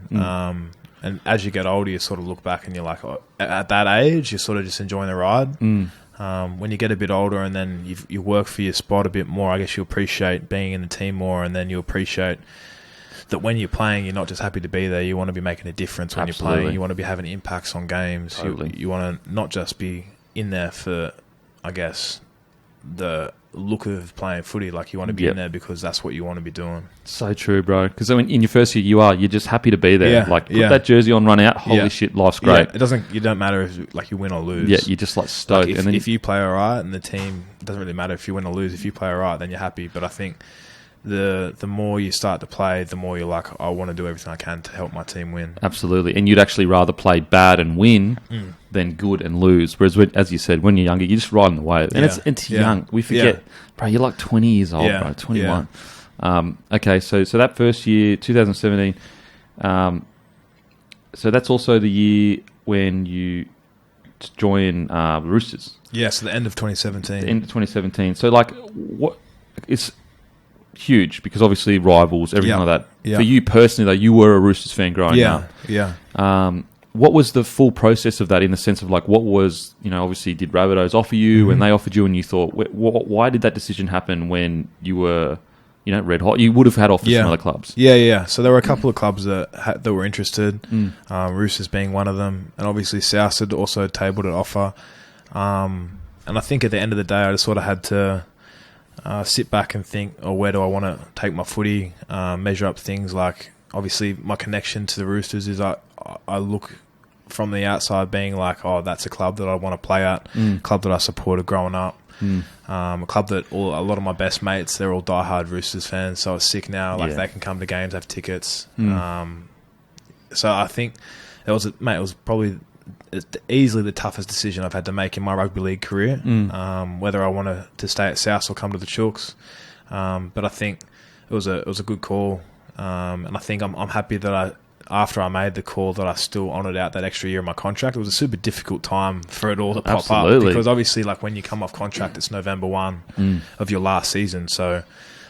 And as you get older, you sort of look back and you're like, oh, at that age, you're sort of just enjoying the ride. When you get a bit older and then you work for your spot a bit more, I guess you appreciate being in the team more, and then you appreciate that when you're playing, you're not just happy to be there. You want to be making a difference when you're playing. You want to be having impacts on games. Totally. You want to not just be in there for, I guess, the look of playing footy. Like, you want to be in there because that's what you want to be doing. So true, bro. Because in your first year, you're just happy to be there. Yeah, like, put that jersey on, run out. Holy shit, life's great. Yeah, you don't matter if like you win or lose. Yeah, you're just like stoked. Like, and then if you play all right and the team, it doesn't really matter if you win or lose. If you play all right, then you're happy. But I think the more you start to play, the more you're like, I want to do everything I can to help my team win. Absolutely. And you'd actually rather play bad and win than good and lose. Whereas, as you said, when you're younger, you're just riding the wave. And it's young. We forget, bro, you're like 20 years old, bro, 21. Okay, so that first year, 2017, so that's also the year when you join the Roosters. Yeah, so the end of 2017. The end of 2017. So, like, what... It's huge because obviously rivals, everything like that. Yeah. For you personally, though, you were a Roosters fan growing up. Yeah. What was the full process of that in the sense of, like, what was, obviously did Rabbitohs offer you and they offered you and you thought, why did that decision happen when you were, red hot? You would have had offers from other clubs. Yeah. So there were a couple of clubs that were interested, Roosters being one of them, and obviously South had also tabled an offer. And I think at the end of the day, I just sort of had to sit back and think, where do I want to take my footy, measure up things like, obviously my connection to the Roosters is I look from the outside being like, that's a club that I want to play at, club that I supported growing up, a club that a lot of my best mates, they're all diehard Roosters fans, so it's sick now, like they can come to games, have tickets. So I think it was probably easily the toughest decision I've had to make in my rugby league career, whether I wanted to stay at South or come to the Chooks. But I think it was a good call, and I think I'm happy that after I made the call that I still honoured out that extra year of my contract. It was a super difficult time for it all to pop up because obviously, like, when you come off contract, it's November 1 of your last season. So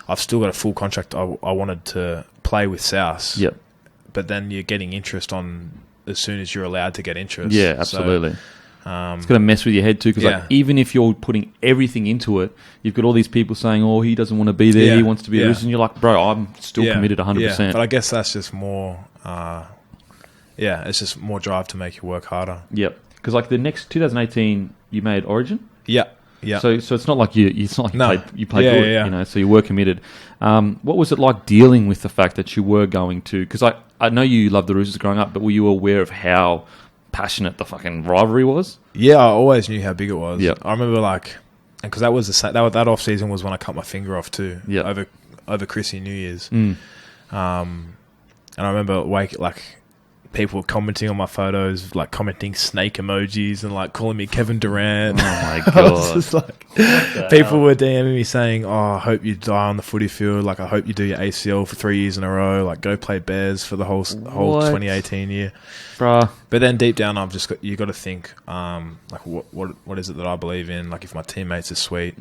I've still got a full contract. I wanted to play with South. Yep. But then you're getting interest on as soon as you're allowed to get interest. Yeah, absolutely. So, it's going to mess with your head too because like, even if you're putting everything into it, you've got all these people saying, he doesn't want to be there, he wants to be a Roosters, and you're like, bro, I'm still committed 100%. Yeah, but I guess that's just more... it's just more drive to make you work harder. Yep. Because like the next 2018, you made Origin. Yeah. So it's not like you played good. So you were committed. What was it like dealing with the fact that you were going to? Because I know you loved the Roosters growing up, but were you aware of how passionate the fucking rivalry was? Yeah, I always knew how big it was. Yeah. I remember because that was that off season was when I cut my finger off too. Yeah. Over Chrissy New Year's. And I remember people were commenting on my photos, like commenting snake emojis and like calling me Kevin Durant. Oh my god! Just like, people were DMing me saying, I hope you die on the footy field. Like, I hope you do your ACL for 3 years in a row. Like, go play Bears for the whole 2018 year, bruh. But then deep down, you got to think, like, what is it that I believe in? Like, if my teammates are sweet,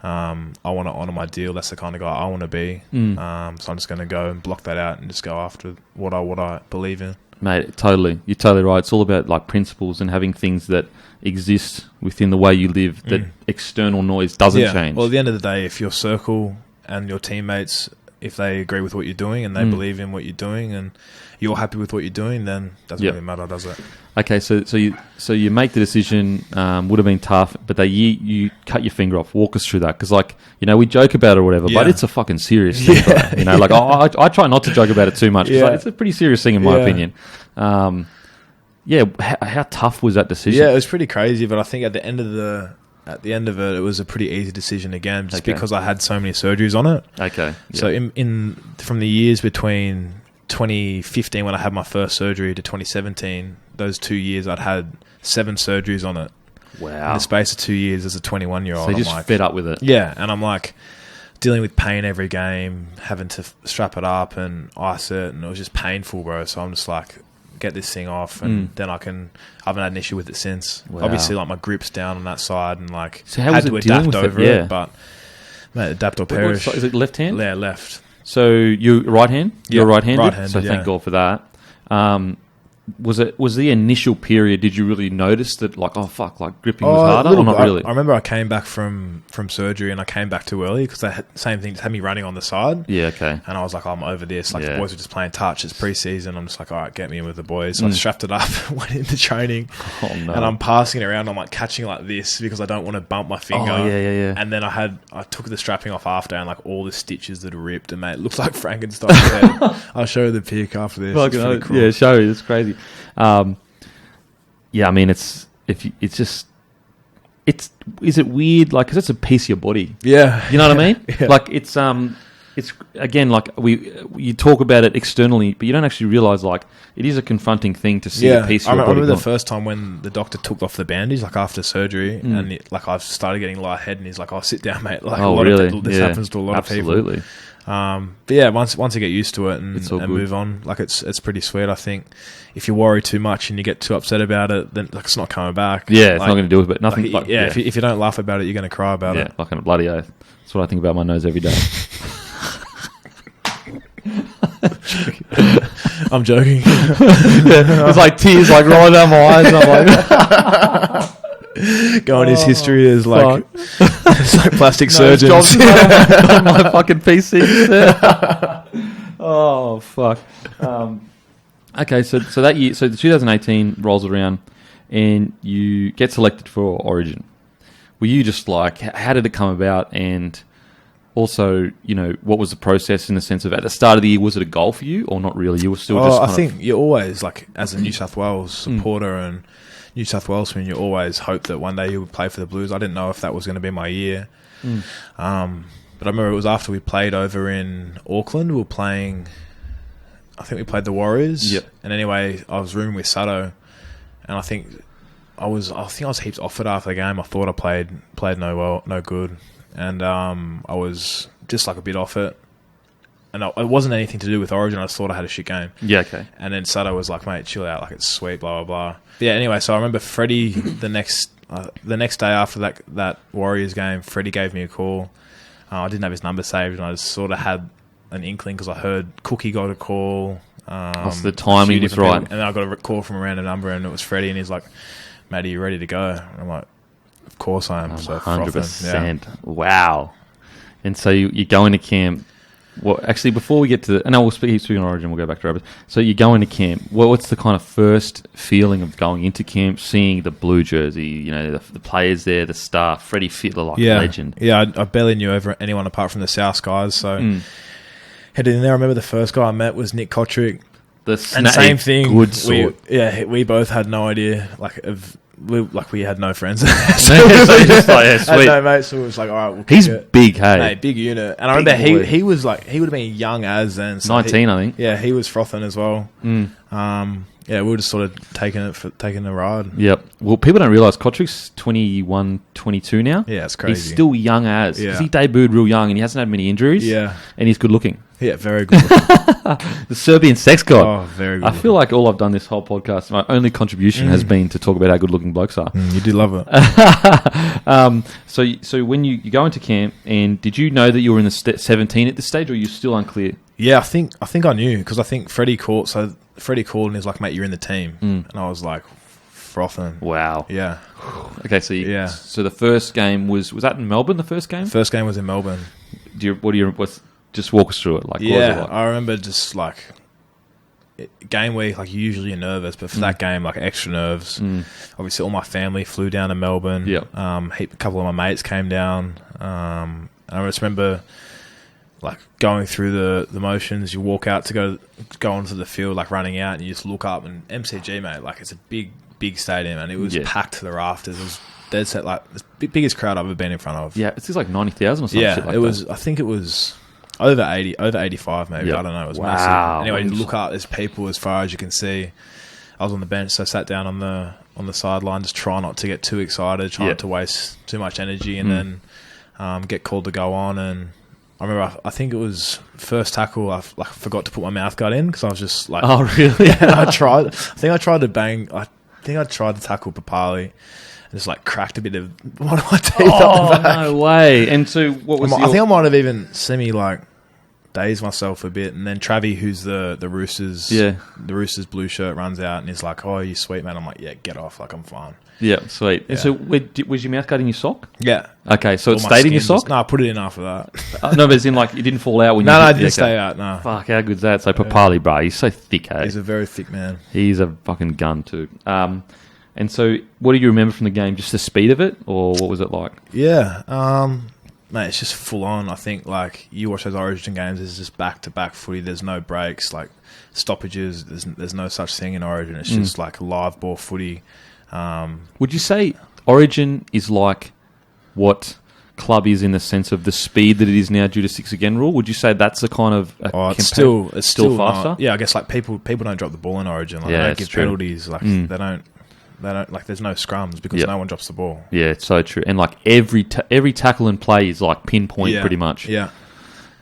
I want to honour my deal. That's the kind of guy I want to be. So I'm just going to go and block that out and just go after what I believe in. Mate, totally. You're totally right. It's all about like principles and having things that exist within the way you live that external noise doesn't change. Well, at the end of the day, if your circle and your teammates, if they agree with what you're doing and they believe in what you're doing and you're happy with what you're doing, then it doesn't really matter, does it? Okay, so you make the decision, would have been tough, but you cut your finger off. Walk us through that, because we joke about it or whatever, but it's a fucking serious thing. I try not to joke about it too much, because it's a pretty serious thing in my opinion. How tough was that decision? Yeah, it was pretty crazy, but I think at the end of it, it was a pretty easy decision again, just because I had so many surgeries on it. Okay. Yeah. So from the years between 2015 when I had my first surgery to 2017, those 2 years I'd had 7 surgeries on it. Wow. In the space of 2 years as a 21-year-old. So you're just fed up with it. Yeah, and I'm like dealing with pain every game, having to strap it up and ice it, and it was just painful, bro. So I'm just like, get this thing off, and then I haven't had an issue with it since. Wow. Obviously, like, my grip's down on that side, and like, so how had was to it adapt over it, but mate, adapt or perish. Is it left hand? Yeah, left. So you right hand? You're right-handed? Right-handed, so thank God for that. was the initial period? Did you really notice that, like, oh fuck, like gripping was harder, or not really? I remember I came back from surgery and I came back too early because same thing, just had me running on the side. Yeah, okay. And I was like, I'm over this. Like the boys were just playing touch. It's pre-season. I'm just like, all right, get me in with the boys. So I strapped it up, went into training, and I'm passing it around. I'm like catching like this because I don't want to bump my finger. Oh yeah. And then I took the strapping off after, and like all the stitches that are ripped, and mate, it looks like Frankenstein's head. I'll show you the pic after this. It's pretty cool. Yeah, show you. It's crazy. Yeah, I mean, is it weird? Like, 'cause it's a piece of your body. Yeah, you know what I mean? Yeah. Like it's again, like you talk about it externally, but you don't actually realize like it is a confronting thing to see a piece of your body. I remember the first time when the doctor took off the bandage, like after surgery, and I started getting lightheaded, and he's like, "Oh, sit down, mate." Like, this happens to a lot of people. Absolutely. But yeah, once you get used to it and move on, like it's pretty sweet. I think if you worry too much and you get too upset about it, then like it's not coming back. Yeah, it's not going to do it. But nothing. If you don't laugh about it, you're going to cry about it. Yeah, fucking bloody oath. That's what I think about my nose every day. I'm joking. There's like tears like rolling down my eyes. And I'm like. Go on his history as like it's like plastic surgeons. On my fucking PC. Oh fuck. Okay, so that year, so the 2018 rolls around, and you get selected for Origin. Were you just like, how did it come about? And also, you know, what was the process in the sense of at the start of the year, was it a goal for you or not really? You were still just. I think you're always like, as a New South Wales supporter and New South Wales fan, you always hope that one day you would play for the Blues. I didn't know if that was going to be my year. But I remember it was after we played over in Auckland. We were playing, I think we played the Warriors. Yep. And anyway, I was rooming with Sato, and I think I was heaps off it after the game. I thought I played no good, and I was just like a bit off it. And it wasn't anything to do with Origin. I just thought I had a shit game. Yeah, okay. And then Sato was like, mate, chill out. Like, it's sweet, blah, blah, blah. But yeah, anyway, so I remember Freddie, the next day after that Warriors game, Freddie gave me a call. I didn't have his number saved, and I just sort of had an inkling because I heard Cookie got a call. So the timing was right. And then I got a call from a random number, and it was Freddie, and he's like, mate, are you ready to go? And I'm like, of course I am. So 100%. Yeah. Wow. And so you go into camp. Well, actually, before we get to the... And we'll speak on Origin, we'll go back to Rabbits. So you go into camp. What's the kind of first feeling of going into camp, seeing the blue jersey, you know, the players there, the staff, Freddie Fittler, like legend? Yeah, I barely knew anyone apart from the South guys, so headed in there. I remember the first guy I met was Nick Kotrick. And same thing. Good sort. We both had no idea, we had no friends. So just like, sweet. No mates, so it was like, all right, we'll he's big, hey? Mate, big unit. And I remember he was like, he would have been young as then. So 19, I think. Yeah, he was frothing as well. Yeah, we were just sort of taking a ride. Yep. Well, people don't realise Kotrick's 21, 22 now. Yeah, it's crazy. He's still young as. Yeah. Because he debuted real young and he hasn't had many injuries. Yeah. And he's good looking. Yeah, very good. The Serbian sex god. Oh, very good. I feel like all I've done this whole podcast, my only contribution has been to talk about how good looking blokes are. You do love it. So when you go into camp, and did you know that you were in the 17 at this stage, or are you still unclear? Yeah, I think I knew, because I think Freddie called and he's like, mate, you're in the team. And I was like, frothing. Wow. Yeah. Okay, so the first game was that in Melbourne, the first game? First game was in Melbourne. Just walk us through it. Like, yeah, what was it like? I remember just like game week, like usually you're nervous, but for that game, like extra nerves. Obviously, all my family flew down to Melbourne. Yeah. A couple of my mates came down. And I just remember like going through the motions. You walk out to go onto the field, like running out, and you just look up, and MCG, mate, like it's a big stadium, and it was packed to the rafters. It was dead set, like the biggest crowd I've ever been in front of. Yeah, it's just like 90,000 or something. Yeah, shit like it was. I think it was over 80, over 85 maybe. Yep. I don't know. It was massive. Anyway, you look up, there's people as far as you can see. I was on the bench, so I sat down on the sideline, just try not to get too excited, try not to waste too much energy, and then get called to go on. And I remember, I think it was first tackle, I forgot to put my mouth guard in because I was just like, oh really? I tried to bang. I think I tried to tackle Papali. Just like cracked a bit of one of my teeth up the back. No way! And so what was? I think I might have even daze myself a bit. And then Travie, who's the Roosters, the Roosters blue shirt, runs out and he's like, "Oh, you sweet, man." I'm like, "Yeah, get off. Like, I'm fine." Yeah, sweet. Yeah. And so, was your mouth guard in your sock? Yeah. Okay, so it stayed in your sock? No, I put it in after that. No, but it's in like it didn't fall out when you. No, it didn't stay out. No. Fuck, how good's that? So Papali, bro, he's so thick, hey? He's a very thick man. He's a fucking gun too. And so, what do you remember from the game? Just the speed of it, or what was it like? Yeah, mate, it's just full on. I think like you watch those Origin games, it's just back to back footy. There's no breaks, like stoppages. There's no such thing in Origin. It's just like live ball footy. Would you say Origin is like what club is in the sense of the speed that it is now due to 6 again rule? Would you say that's a kind of it's still faster? Not, yeah, I guess like people don't drop the ball in Origin. Like, they don't give penalties. Like they don't like. There's no scrums because no one drops the ball. Yeah, it's so true. And like every tackle and play is like pinpoint pretty much. Yeah.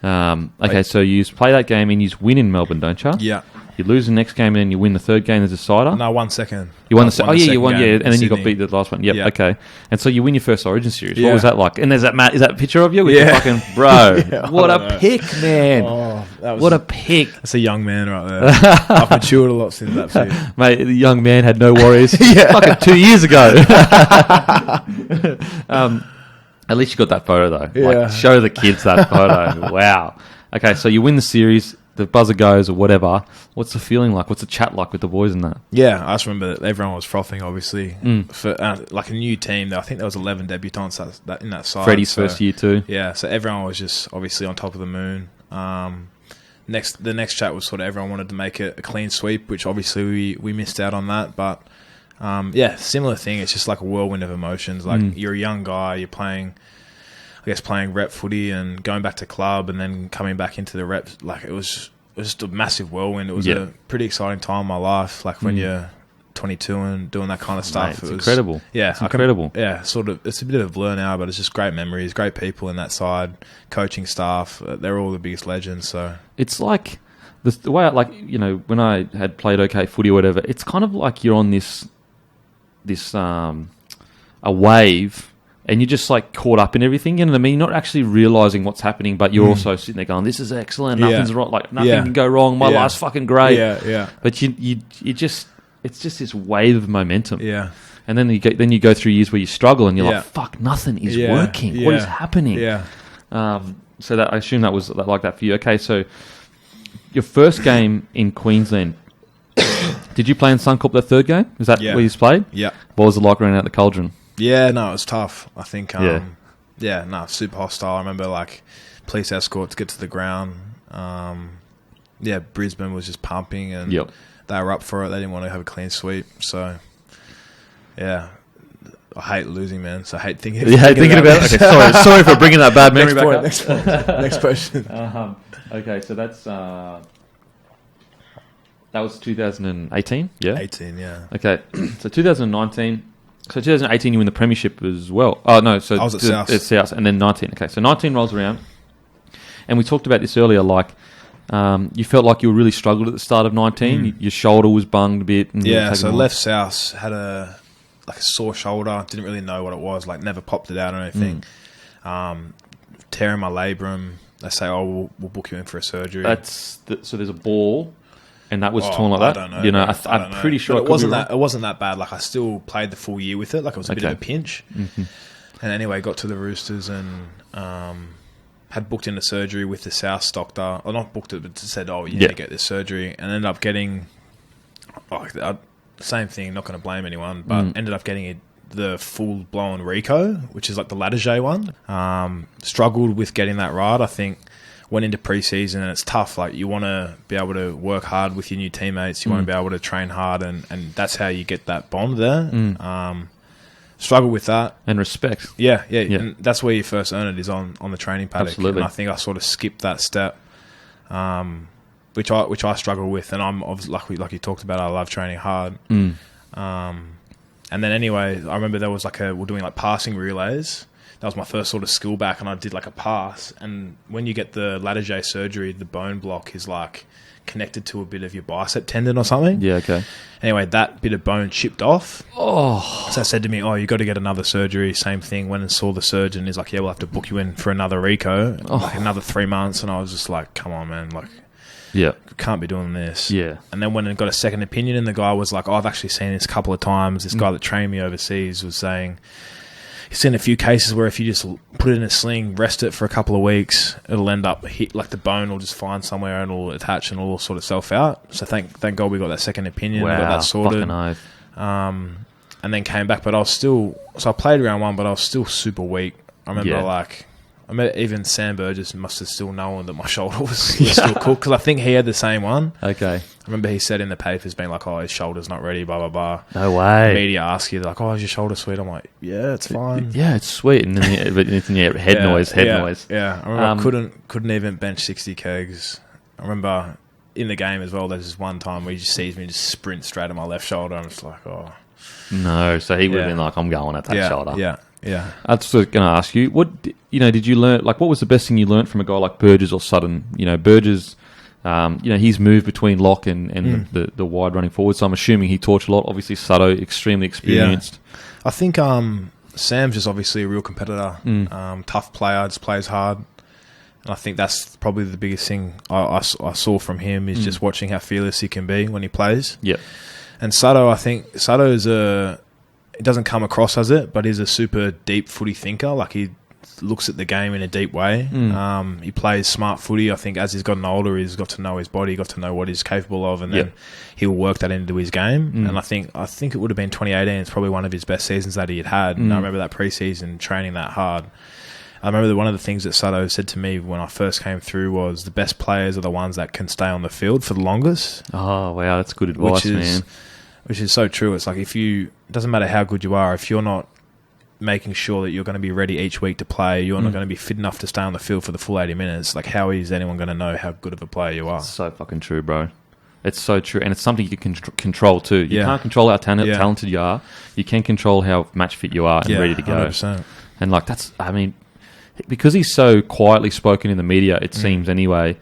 Okay, so you play that game and you win in Melbourne, don't you? Yeah. You lose the next game and then you win the third game as a decider? No, 1 second. You won the you won, and then Sydney. you got beat the last one. Yep, Yeah. okay. And so you win your first Origin series. Yeah. What was that like? And there's that is that picture of you with your fucking bro? Yeah, what a pick, man! Oh, What a pick! That's a young man right there. I've matured a lot since that season. Mate, the young man had no worries. Fucking 2 years ago. At least you got that photo though. Yeah. Like, show the kids that photo. Wow. Okay, so you win the series. The buzzer goes or whatever. What's the feeling like? What's the chat like with the boys and that? Yeah, I just remember that everyone was frothing, obviously, for like a new team. I think there was 11 debutants that in that side. Freddie's first year too. Yeah, so everyone was just obviously on top of the moon. The next chat was sort of everyone wanted to make it a clean sweep, which obviously we missed out on that. But similar thing. It's just like a whirlwind of emotions. Like you're a young guy, you're playing rep footy and going back to club and then coming back into the reps. Like it was just a massive whirlwind. It was a pretty exciting time in my life. Like when you're 22 and doing that kind of stuff. Mate, it's incredible. Yeah, it's incredible. Sort of. It's a bit of a blur now, but it's just great memories, great people in that side, coaching staff. They're all the biggest legends. So it's like the way when I had played OK footy or whatever. It's kind of like you're on this a wave. And you're just like caught up in everything, you know what I mean? You're not actually realizing what's happening, but you're also sitting there going, "This is excellent. Nothing's wrong. Like nothing can go wrong. My life's fucking great." Yeah. But it's just this wave of momentum. Yeah. And then you go through years where you struggle, and you're like, "Fuck, nothing is working. Yeah. What is happening?" Yeah. So that I assume that was like that for you. Okay, so your first game in Queensland. Did you play in Suncorp that third game? Is that where you played? Yeah. What was it like running out the cauldron? Yeah, no, it was tough. I think, super hostile. I remember, like, police escort to get to the ground. Brisbane was just pumping, and they were up for it. They didn't want to have a clean sweep. So, yeah, I hate losing, man. So I hate thinking about it. Okay, sorry for bringing that bad memory back up. Next point. Next question. Okay, so that's... that was 2018, yeah? 18, yeah. Okay, so 2019... So 2018, you win the premiership as well. Oh, no. So I was at South. It's South. And then 19. Okay, so 19 rolls around. And we talked about this earlier, like you felt like you really struggled at the start of 19. Your shoulder was bunged a bit. And so left South, had a sore shoulder. Didn't really know what it was. Like never popped it out or anything. Tearing my labrum. They say, we'll book you in for a surgery. So there's a ball... And that was torn like that. I don't know. You know, I'm pretty sure it wasn't that. It wasn't that bad. Like I still played the full year with it. Like it was a bit of a pinch. Mm-hmm. And anyway, got to the Roosters and had booked in a surgery with the South doctor. Or not booked it, but said, you need to get this surgery. And ended up getting same thing. Not going to blame anyone, but ended up getting the full blown Rico, which is like the Lattiger one. Struggled with getting that right. I think. Went into pre-season and it's tough. Like you want to be able to work hard with your new teammates. You want to be able to train hard, and that's how you get that bond there. Struggle with that and respect. Yeah. And that's where you first earn it is on the training paddock. Absolutely. And I think I sort of skipped that step, which I struggle with. And I'm obviously like you talked about. I love training hard. And then anyway, I remember there was we're doing like passing relays. That was my first sort of skill back, and I did like a pass. And when you get the lattice J surgery, the bone block is like connected to a bit of your bicep tendon or something. Yeah, okay. Anyway, that bit of bone chipped off. Oh. So I said to me, you got to get another surgery. Same thing. Went and saw the surgeon. He's like, yeah, we'll have to book you in for another reco, like another 3 months. And I was just like, come on, man. Like, yeah, can't be doing this. Yeah. And then went and got a second opinion, and the guy was like, I've actually seen this a couple of times. This guy that trained me overseas was saying he's seen a few cases where if you just put it in a sling, rest it for a couple of weeks, it'll end up like the bone will just find somewhere and it'll attach and it'll sort itself out. So thank God we got that second opinion. Wow, we got that sorted. And then came back, but I was still... So I played round 1, but I was still super weak. I remember even Sam Burgess must have still known that my shoulder was still cooked, because I think he had the same one. Okay. I remember he said in the papers being like, his shoulder's not ready, blah, blah, blah. No way. The media ask you, like, is your shoulder sweet? I'm like, yeah, it's fine. Yeah, it's sweet. And then it's in your head noise. Yeah, I remember I couldn't even bench 60 kegs. I remember in the game as well, there's this one time where he just sees me just sprint straight at my left shoulder. I'm just like, No, so he would have been like, I'm going at that shoulder. Yeah. I was going to ask you, what did you learn? Like, what was the best thing you learned from a guy like Burgess or Sutton? Burgess, he's moved between lock and the wide running forward. So I'm assuming he taught a lot. Obviously, Sutto, extremely experienced. Yeah. I think Sam's just obviously a real competitor, tough player, just plays hard. And I think that's probably the biggest thing I saw from him is just watching how fearless he can be when he plays. Yeah. And I think Sutto is it doesn't come across as it, but he's a super deep footy thinker. Like, he looks at the game in a deep way. He plays smart footy. I think as he's gotten older, he's got to know his body, got to know what he's capable of, and then he'll work that into his game. And I think it would have been 2018. It's probably one of his best seasons that he had. And I remember that preseason training that hard. I remember that one of the things that Sutto said to me when I first came through was the best players are the ones that can stay on the field for the longest. Oh, wow, that's good advice, man. Which is so true. It's like, it doesn't matter how good you are, if you're not making sure that you're going to be ready each week to play, you're not going to be fit enough to stay on the field for the full 80 minutes. Like, how is anyone going to know how good of a player you are? It's so fucking true, bro. It's so true. And it's something you can control too. You can't control how talented you are. You can control how match fit you are and ready to go. 100%. And because he's so quietly spoken in the media, it seems anyway,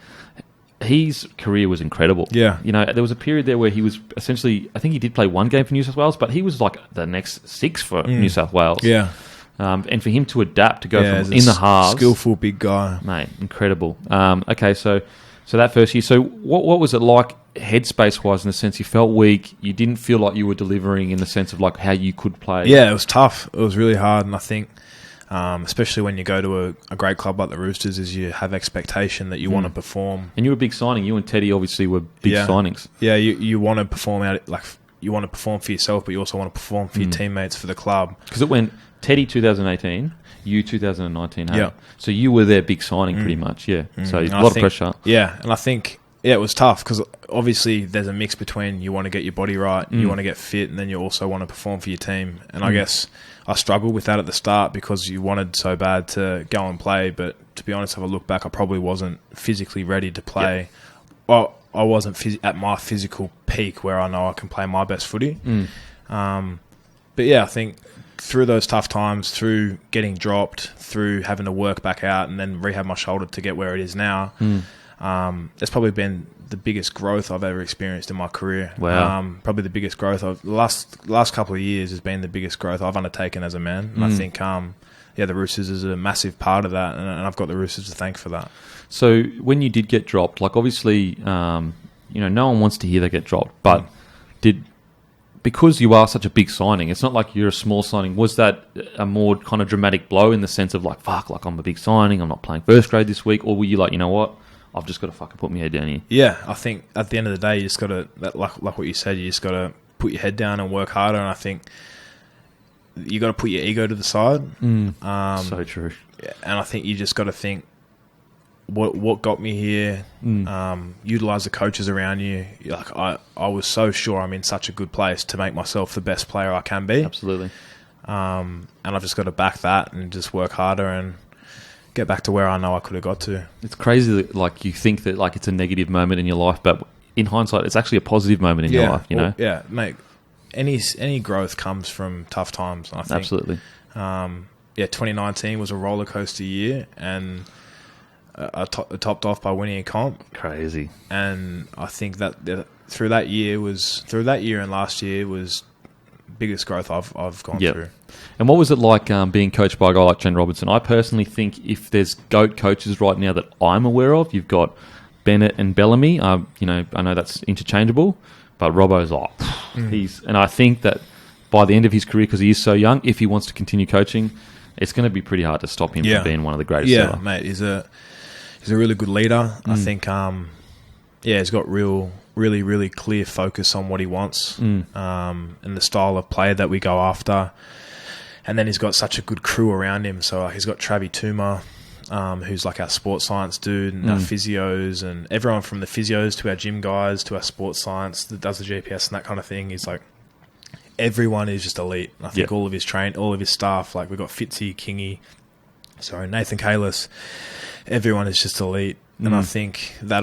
his career was incredible. Yeah. There was a period there where he was essentially, I think he did play one game for New South Wales, but he was like the next 6 for New South Wales. Yeah. And for him to adapt, to go from in the halves. Skillful big guy. Mate, incredible. Okay, so that first year. So what was it like headspace-wise, in the sense you felt weak, you didn't feel like you were delivering in the sense of like how you could play? Yeah, it was tough. It was really hard, and I think... especially when you go to a great club like the Roosters, is you have expectation that you want to perform. And you were a big signing. You and Teddy obviously were big signings. Yeah, you want to perform you want to perform for yourself, but you also want to perform for your teammates, for the club. Because it went Teddy 2018, you 2019. Hey? Yeah. So you were their big signing pretty much. Yeah. So a lot of pressure. Yeah, and I think it was tough because obviously there's a mix between you want to get your body right, you want to get fit, and then you also want to perform for your team. And I guess I struggled with that at the start because you wanted so bad to go and play. But to be honest, if I look back, I probably wasn't physically ready to play. Yep. Well, I wasn't at my physical peak where I know I can play my best footy. But yeah, I think through those tough times, through getting dropped, through having to work back out and then rehab my shoulder to get where it is now, it's probably been the biggest growth I've ever experienced in my career. Wow. Probably the biggest growth of the last couple of years has been the biggest growth I've undertaken as a man. And I think, the Roosters is a massive part of that, and I've got the Roosters to thank for that. So when you did get dropped, like obviously, no one wants to hear they get dropped, but because you are such a big signing, it's not like you're a small signing. Was that a more kind of dramatic blow in the sense of like, fuck, like I'm a big signing, I'm not playing first grade this week? Or were you like, you know what? I've just got to fucking put my head down here. Yeah, I think at the end of the day, you just got to, like what you said, you just got to put your head down and work harder. And I think you got to put your ego to the side. So true. And I think you just got to think, what got me here? Utilize the coaches around you. Like I was so sure I'm in such a good place to make myself the best player I can be. Absolutely. And I've just got to back that and just work harder and get back to where I know I could have got to. It's crazy that like you think that like it's a negative moment in your life, but in hindsight, it's actually a positive moment in your life. You know? Yeah, mate. any growth comes from tough times. I think. Absolutely. 2019 was a roller coaster year, and topped off by winning a comp. Crazy. And I think that through that year and last year was biggest growth I've gone through. And what was it like being coached by a guy like Trent Robinson? I personally think if there's GOAT coaches right now that I'm aware of, you've got Bennett and Bellamy. I know that's interchangeable, but Robbo's like, and I think that by the end of his career, because he is so young, if he wants to continue coaching, it's going to be pretty hard to stop him from being one of the greatest ever. Yeah, mate, he's a really good leader. I think, he's got really clear focus on what he wants and the style of play that we go after. And then he's got such a good crew around him. So he's got Travi Tuma, who's like our sports science dude, and our physios, and everyone from the physios to our gym guys to our sports science that does the GPS and that kind of thing. He's like, everyone is just elite. I think all of his staff, like we've got Fitzy, Nathan Kalis, everyone is just elite. And I think I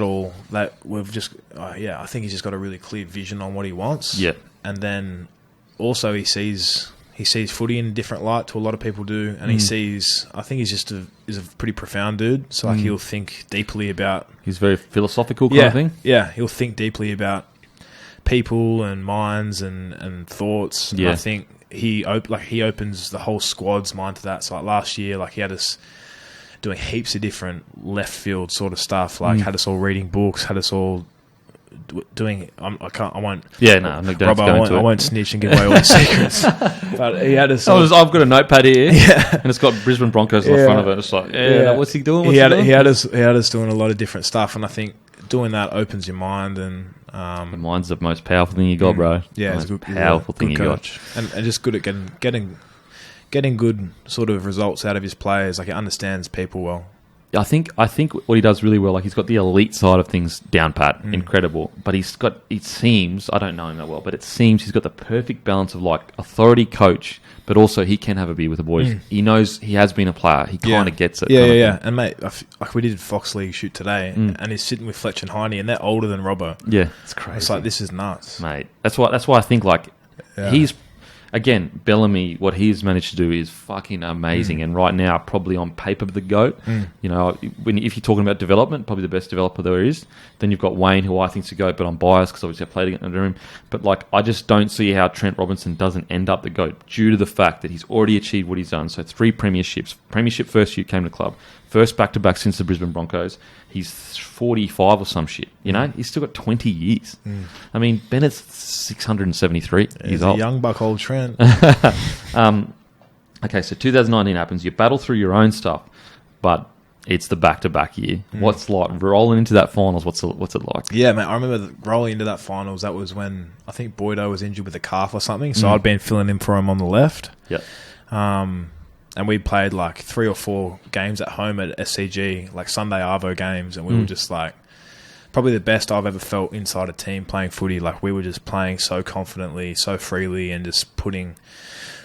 think he's just got a really clear vision on what he wants. Yeah. And then also he sees footy in a different light to a lot of people do, and I think he's just is a pretty profound dude. So like he'll think deeply about. He's very philosophical kind of thing. Yeah, he'll think deeply about people and minds and thoughts. Yeah. And I think he opens the whole squad's mind to that. So like last year, like he had us doing heaps of different left field sort of stuff. Like had us all reading books, had us all doing. I won't. Yeah, no, I'm not going I won't snitch and give away all the secrets. But he had us. I've got a notepad here, and it's got Brisbane Broncos on the front of it. It's like, what's he doing? He had us doing a lot of different stuff, and I think doing that opens your mind. And the mind's the most powerful thing you got, bro. Yeah, it's a powerful thing you got, and just good at getting good sort of results out of his players. Like he understands people well. I think what he does really well, like he's got the elite side of things down pat, incredible. But it seems, I don't know him that well, but it seems he's got the perfect balance of like authority coach, but also he can have a beer with the boys. He knows he has been a player. He kind of gets it. Yeah. And mate, like we did Fox League shoot today, and he's sitting with Fletch and Heine, and they're older than Robbo. Yeah, it's crazy. It's like, this is nuts, mate. That's why I think like he's. Again, Bellamy, what he's managed to do is fucking amazing. And right now, probably on paper, the GOAT. You know, if you're talking about development, probably the best developer there is. Then you've got Wayne, who I think's a GOAT, but I'm biased because obviously I played under him. But like, I just don't see how Trent Robinson doesn't end up the GOAT due to the fact that he's already achieved what he's done. So 3 premierships. Premiership first year came to the club. First back-to-back since the Brisbane Broncos. He's 45 or some shit. You know, he's still got 20 years. I mean, Bennett's 673 years old. He's a young buck, old Trent. Okay, so 2019 happens. You battle through your own stuff, but it's the back-to-back year. What's like rolling into that finals? What's it like? Yeah, man, I remember rolling into that finals. That was when I think Boydo was injured with a calf or something. So I'd been filling in for him on the left. Yep. And we played like 3 or 4 games at home at SCG, like Sunday Arvo games, and we were just like probably the best I've ever felt inside a team playing footy. Like we were just playing so confidently, so freely, and just putting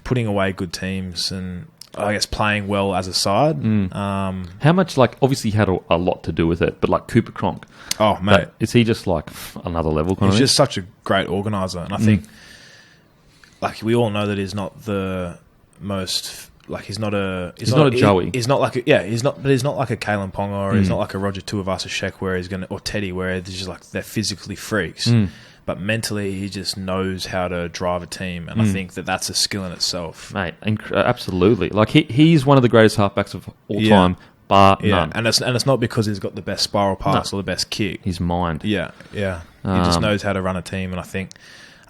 away good teams, and I guess playing well as a side. How much, like, obviously he had a lot to do with it, but like Cooper Cronk. Oh, mate. Is he just like another level kind of He's thing? just such a great organiser, and I think like we all know that he's not the most. Like he's not a Joey. He's not like he's not like a Kalen Ponga, or he's not like a Roger Tuivasa-Sheck where he's gonna, or Teddy, where they're just like they're physically freaks, but mentally he just knows how to drive a team, and I think that's a skill in itself, mate. Absolutely, like he's one of the greatest halfbacks of all time, bar none. And it's not because he's got the best spiral pass or the best kick. His mind, he just knows how to run a team, and I think.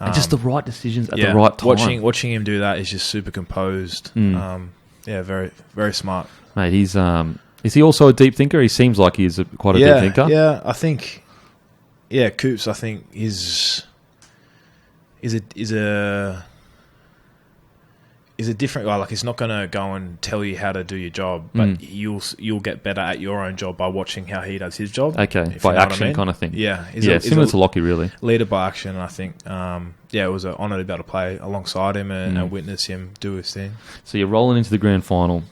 And just the right decisions at the right time. Watching him do that is just super composed. Very, very smart. Mate, he's is he also a deep thinker? He seems like he's quite a deep thinker. Yeah, I think. Yeah, Coops, I think is a different guy. Like he's not going to go and tell you how to do your job, but you'll get better at your own job by watching how he does his job. Okay, by action kind of thing. Yeah, similar to Lockie, really. Leader by action, and I think, it was an honour to be able to play alongside him and witness him do his thing. So you're rolling into the grand final.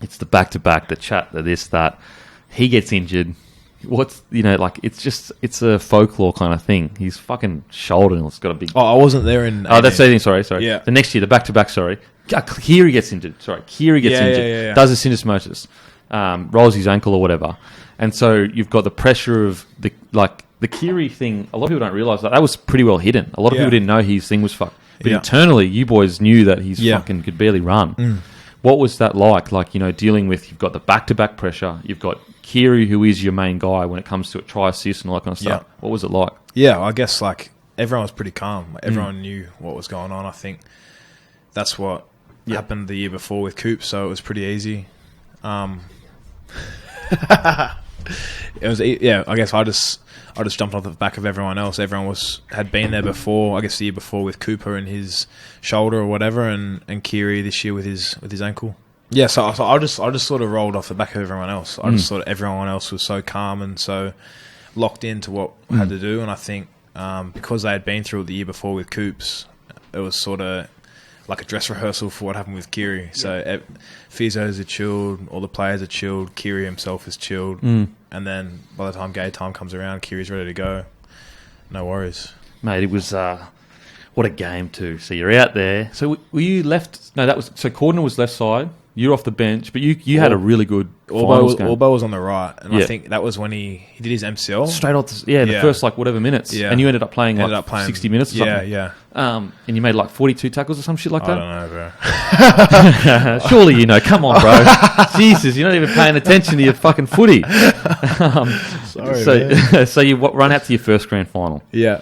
It's the back-to-back, the chat, the this, that. He gets injured. what's, like, it's a folklore kind of thing. His fucking shoulder has got a big... Oh, I wasn't there in... Oh, that's 18, sorry. Yeah. The next year, the back-to-back, sorry. Kiri gets injured. Yeah. Does a syndesmosis, rolls his ankle or whatever. And so you've got the pressure of the Kiri thing. A lot of people don't realise that was pretty well hidden. A lot of people didn't know his thing was fucked. But internally, you boys knew that he's fucking could barely run. Mm. What was that like? Like, dealing with, you've got the back-to-back pressure. You've got Kiri, who is your main guy when it comes to try assist and all that kind of stuff. Yeah. What was it like? Yeah, I guess, like, everyone was pretty calm. Everyone knew what was going on. I think that's what happened the year before with Coop, so it was pretty easy. It was, I guess I just jumped off the back of everyone else. Everyone had been there before. I guess the year before with Cooper and his shoulder or whatever, and Kiri this year with his ankle. Yeah, so I just sort of rolled off the back of everyone else. I just thought everyone else was so calm and so locked into what I had to do. And I think because they had been through it the year before with Coops, it was sort of like a dress rehearsal for what happened with Kiri. So physios are chilled, all the players are chilled, Kiri himself is chilled, and then by the time game time comes around, Kiri's ready to go. No worries. Mate, it was... what a game too. So you're out there. So were you left... No, so Cordner was left side. You're off the bench, but you had a really good finals game. Orbo was on the right, and I think that was when he did his MCL. Straight off, the first whatever minutes. Yeah. And you ended up playing 60 minutes or something. Yeah. And you made 42 tackles or some shit like that? I don't know, bro. Surely come on, bro. Jesus, you're not even paying attention to your fucking footy. Sorry, man. So you run out to your first grand final. Yeah.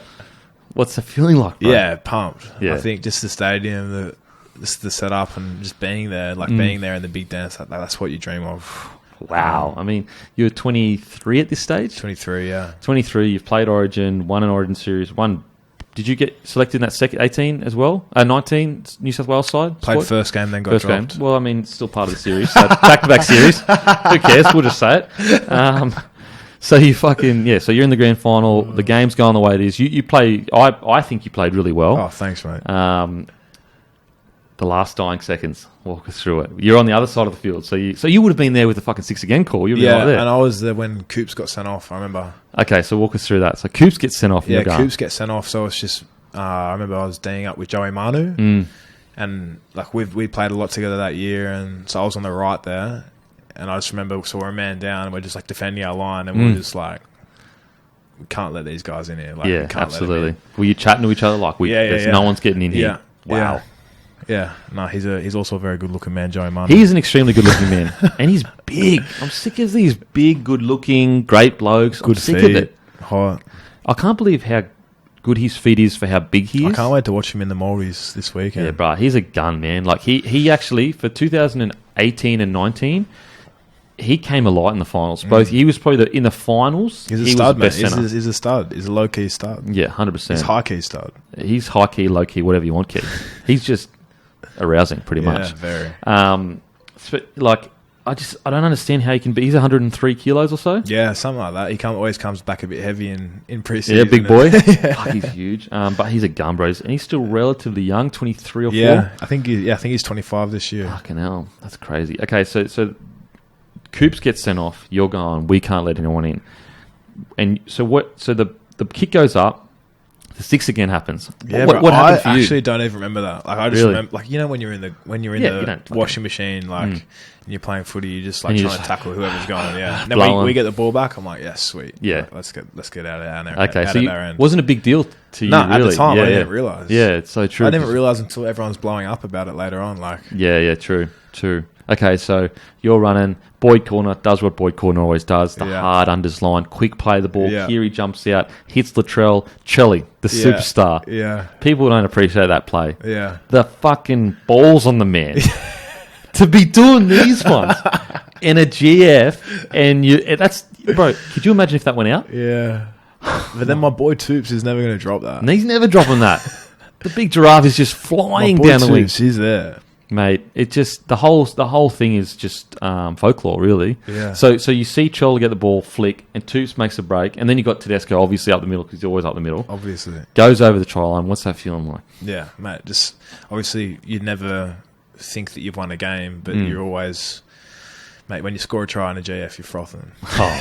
What's the feeling like, bro? Yeah, pumped. Yeah. I think just the stadium, the setup and just being there, being there in the big dance, that's what you dream of. Wow. I mean, you're 23 at this stage? 23, yeah. 23, you've played Origin, won an Origin series, did you get selected in that second 18 as well? 19, New South Wales side? Played squad? First game, then got dropped. Game. Well, I mean, it's still part of the series. So back-to-back series. Who cares? We'll just say it. So you so you're in the grand final. The game's going the way it is. You play, I think you played really well. Oh, thanks, mate. The last dying seconds, walk us through it. You're on the other side of the field, so you would have been there with the fucking 6 again call. You'd be right there. And I was there when Coops got sent off. I remember. Okay, so walk us through that. So Coops gets sent off. Yeah, Coops gets sent off. So it's just I remember I was D'ing up with Joey Manu, and we played a lot together that year, and so I was on the right there, and I just remember we're a man down, and we're just defending our line, and we're just we can't let these guys in here. We can't absolutely. Let them in. Were you chatting to each other no one's getting in here? Wow. Yeah, no, he's also a very good-looking man, Joey Manu. He is an extremely good-looking man, and he's big. I'm sick of these big, good-looking, great blokes. I'm sick of it. Hot. I can't believe how good his feet is for how big he is. I can't wait to watch him in the Maldives this weekend. Yeah, bro, he's a gun, man. He actually, for 2018 and 19, he came alight in the finals. Both he was probably in the finals. He's a stud, man. He's a stud. He's a low-key stud. Yeah, 100%. He's high-key stud. He's high-key, low-key, whatever you want, kid. He's just... arousing, pretty much. Yeah, very. I don't understand how he can be. He's 103 kilos or so. Yeah, something like that. He always comes back a bit heavy in pre-season. Yeah, big boy. He's huge. But he's a gun, bro. And he's still relatively young, 23 or 4. Yeah, I think he's 25 this year. Fucking hell, that's crazy. Okay, so Coops gets sent off. You're gone. We can't let anyone in. And so what? So the kick goes up. The 6 again happens. Yeah, what happened for you? I actually don't even remember that. I just remember, when you're in the washing machine, and you're playing footy, you're just trying to tackle whoever's going. Yeah, and then we get the ball back. I'm like, yes, sweet. Yeah, let's get out of there. Okay, so it wasn't a big deal to you. No, at really. the time I didn't realize. Yeah, it's so true. I didn't realize until everyone's blowing up about it later on. Yeah, true. Okay, so you're running. Boyd Corner does what Boyd Corner always does. The hard unders line, quick play the ball. Yeah. Kiri jumps out, hits Latrell. Chelly, the superstar. Yeah. People don't appreciate that play. Yeah. The fucking balls on the man. To be doing these ones in a GF, and that's... Bro, could you imagine if that went out? Yeah. But then my boy Toops is never going to drop that. And he's never dropping that. The big giraffe is just flying down the wings. He's there. Mate, it just the whole thing is just folklore, really. Yeah. So you see Chola get the ball, flick, and Toops makes a break, and then you got Tedesco obviously up the middle because he's always up the middle. Obviously, goes over the try line. What's that feeling like? Yeah, mate. Just obviously, you'd never think that you've won a game, but you're always Mate, when you score a try in a GF, you're frothing. Oh,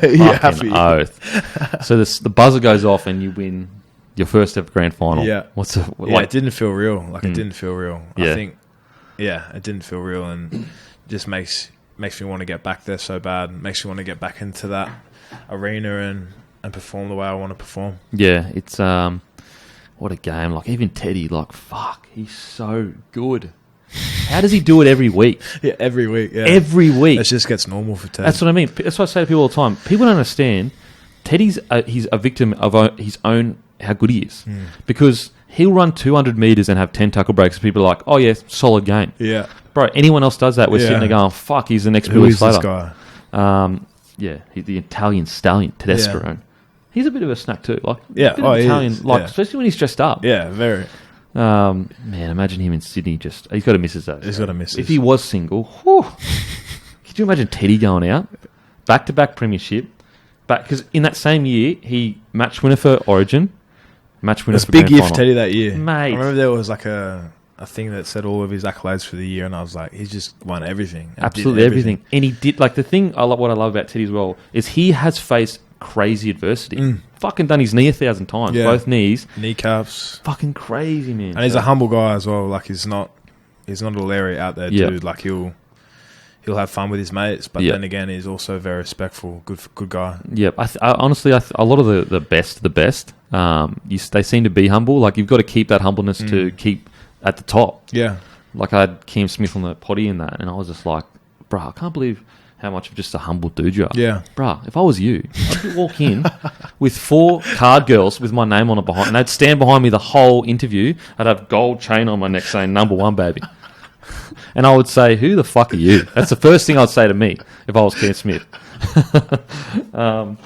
You're fucking happy. oath. So the buzzer goes off and you win your first ever grand final. Yeah. Like, it didn't feel real. Like, it didn't feel real. Yeah. I think, it didn't feel real, and just makes me want to get back there so bad. Makes me want to get back into that arena and perform the way I want to perform. Yeah, it's what a game. Like, even Teddy, like, fuck, he's so good. How does he do it every week? Yeah, every week. Yeah, Every week. it just gets normal for Teddy. That's what I mean. That's what I say to people all the time. People don't understand. Teddy's he's a victim of his own how good he is, because he'll run 200 meters and have 10 tackle breaks. And people are like, "Oh yeah, solid game." Yeah, Bro, anyone else does that, we're sitting there going, "Fuck, he's the next who Billy is this Slater." guy? He's the Italian stallion, Tedesco. Yeah. He's a bit of a snack too. Like, Yeah, a bit of he Italian, is. like Yeah. especially when he's dressed up. Yeah, very. Man, imagine him in Sydney. He's got to miss his days. He's got to miss. If he was single, whew, could you imagine Teddy going out back-to-back premiership? Because in that same year, he match winner for Origin, match winner It's for big grand year for final. Teddy that year. Mate. I remember there was like a thing that said all of his accolades for the year, and I was like, he's just won everything. And Absolutely did everything. And he did, like, the thing what I love about Teddy as well is he has faced crazy adversity. Fucking done his knee 1,000 times, Yeah. both knees. Kneecaps. Fucking crazy, man. And he's a humble guy as well. Like, he's not a Larry out there, Yeah. dude. Like, he'll have fun with his mates, but Yeah. then again, he's also very respectful. Good guy. Yeah, I honestly, a lot of the best, they seem to be humble. Like, you've got to keep that humbleness to keep at the top. Yeah. Like, I had Cam Smith on the potty in that, and I was just like, bruh, I can't believe how much of just a humble dude you are. Yeah. Bruh, if I was you, I'd walk in with 4 card girls with my name on it behind, and they'd stand behind me the whole interview. I'd have gold chain on my neck saying "number 1, baby." And I would say, "Who the fuck are you?" That's the first thing I'd say to me if I was Cam Smith. And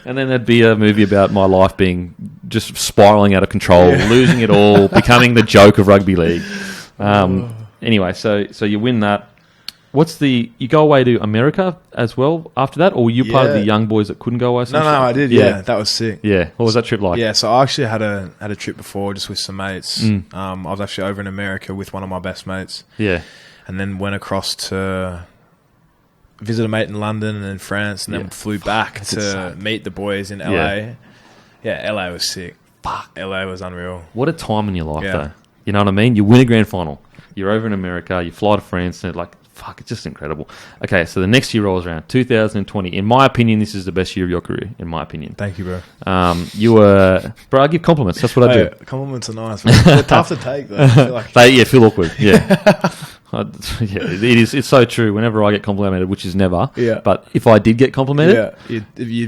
then there'd be a movie about my life being just spiraling out of control, losing it all, becoming the joke of rugby league. Anyway, so you win that. You go away to America as well after that, or were you part of the young boys that couldn't go away? No, I did. Yeah, that was sick. Yeah, what was that trip like? Yeah, so I actually had a trip before just with some mates. I was actually over in America with one of my best mates. Yeah, and then went across to visit a mate in London and then France, and then flew back to meet the boys in LA. Yeah, LA was sick. Fuck, LA was unreal. What a time in your life, though. You know what I mean? You win a grand final. You're over in America. You fly to France, and fuck, it's just incredible. Okay, so the next year rolls around, 2020. In my opinion, this is the best year of your career, in my opinion. Thank you, bro. You were... Bro, I give compliments. That's what I do. Compliments are nice, man. They're tough to take, though. I feel like They feel awkward, yeah. It is. It's so true. Whenever I get complimented, which is never, but if I did get complimented,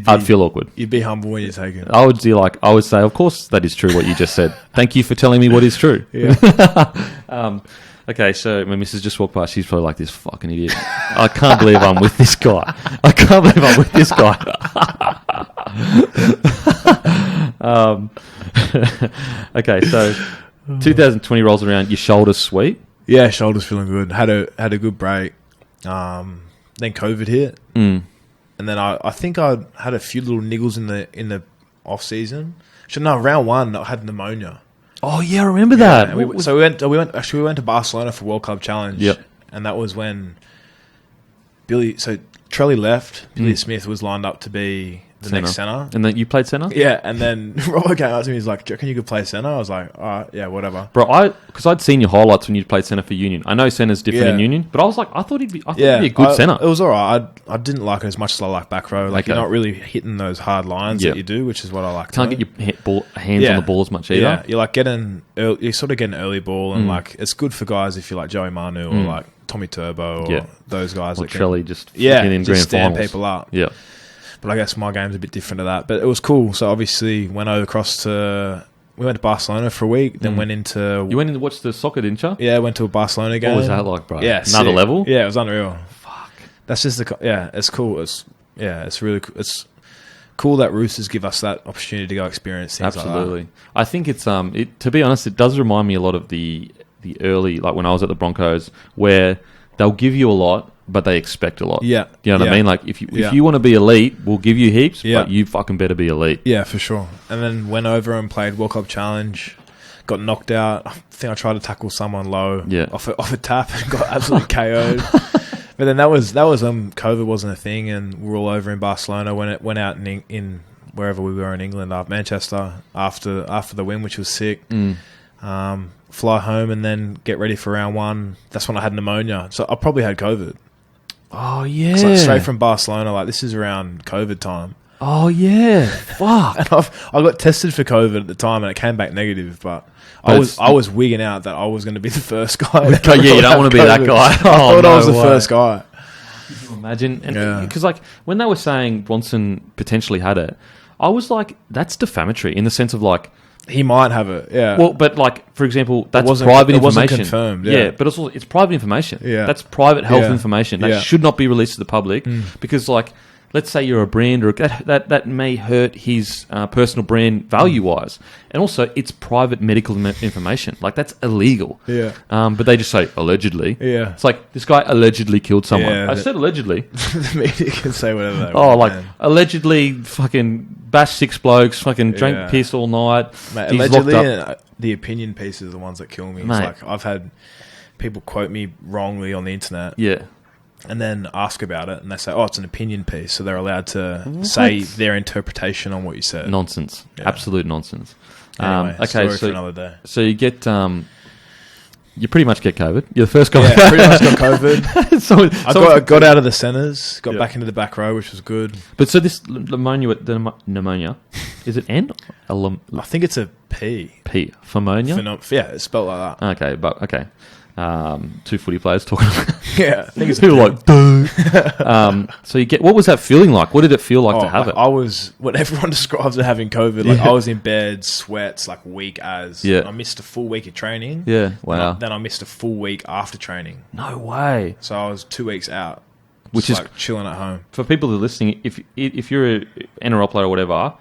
I'd feel awkward. You'd be humble when you take it. I would say, of course, that is true what you just said. Thank you for telling me what is true. Yeah. Okay, so my missus just walked past. She's probably like, this fucking idiot. I can't believe I'm with this guy. I can't believe I'm with this guy. Okay, so 2020 rolls around. Your shoulder's sweet. Yeah, shoulders feeling good. Had a good break. Then COVID hit, and then I think I had a few little niggles in the off season. Round 1 I had pneumonia. Oh yeah, I remember that. And we went to Barcelona for World Cup Challenge. Yep. And that was when Trelly left. Billy Smith was lined up to be the next centre. And then you played centre? Yeah, and then Robert came up to me, he's like, "Do you reckon you could play centre?" I was like, "All right, yeah, whatever." Bro, because I'd seen your highlights when you played centre for Union. I know centre's different in Union, but I was like, I thought he'd be a good centre. It was all right. I didn't like it as much as I like back row. Like, you're not really hitting those hard lines that you do, which is what I like. Can't get your hands on the ball as much either. Yeah, you're like you're sort of getting early ball, and like it's good for guys if you're like Joey Manu or like Tommy Turbo or those guys. Or Trelly just in grand stand finals. people up. Yeah. But I guess my game's a bit different to that. But it was cool. So obviously we went to Barcelona for a week, then went into... You went in to watch the soccer, didn't you? Yeah, went to a Barcelona game. What was that like, bro? Yeah, another sick. level? Yeah, it was unreal. Fuck. That's just it's cool. It's really cool. It's cool that Roosters give us that opportunity to go experience things Absolutely. like that. I think it's... to be honest, it does remind me a lot of the early... Like when I was at the Broncos, where they'll give you a lot, but they expect a lot. Yeah. You know what I mean? Like, if you want to be elite, we'll give you heaps, but you fucking better be elite. Yeah, for sure. And then went over and played World Cup Challenge, got knocked out. I think I tried to tackle someone low off a tap and got absolutely KO'd. But then that was COVID wasn't a thing, and we were all over in Barcelona when it went out in wherever we were in England, Manchester, after the win, which was sick. Fly home and then get ready for round one. That's when I had pneumonia. So I probably had COVID. Oh, yeah. It's like straight from Barcelona. Like, this is around COVID time. Oh, yeah. Fuck. And I got tested for COVID at the time and it came back negative, but I was wigging out that I was going to be the first guy. Yeah, you don't want to be that guy. I thought I was the first guy. Can you imagine? Because, like, when they were saying Bronson potentially had it, I was like, that's defamatory in the sense of, like, he might have it, yeah. Well, but like, for example, that's private information. It wasn't confirmed, yeah. But it's private information. Yeah. That's private health information. That should not be released to the public because, like, let's say you're a brand, or that may hurt his personal brand value-wise. And also, it's private medical information. Like, that's illegal. Yeah. But they just say, allegedly. Yeah. It's like, this guy allegedly killed someone. Yeah, I said allegedly. The media can say whatever they want. Oh, like, allegedly fucking bashed 6 blokes, fucking drank piss all night. Mate, allegedly, the opinion pieces are the ones that kill me. It's like, I've had people quote me wrongly on the internet. Yeah. And then ask about it, and they say, "Oh, it's an opinion piece," so they're allowed to say their interpretation on what you said. Nonsense, absolute nonsense. Anyway, okay, story so for another day. So you get, you pretty much get COVID. You're the first guy. Yeah, pretty much got COVID. so I got out of the centres, got back into the back row, which was good. But so this pneumonia, is it N? I think it's a P. P. Pneumonia? Yeah, it's spelled like that. Okay, but okay. 2 footy players talking about yeah, I think it's people like, duh. So you get, what was that feeling like? What did it feel like to have it? I was, what everyone describes as having COVID, like I was in bed, sweats, like weak as. Yeah. I missed a full week of training. Yeah, wow. Then I missed a full week after training. No way. So I was 2 weeks out. Which is like chilling at home. For people that are listening, if you're an NRL player or whatever,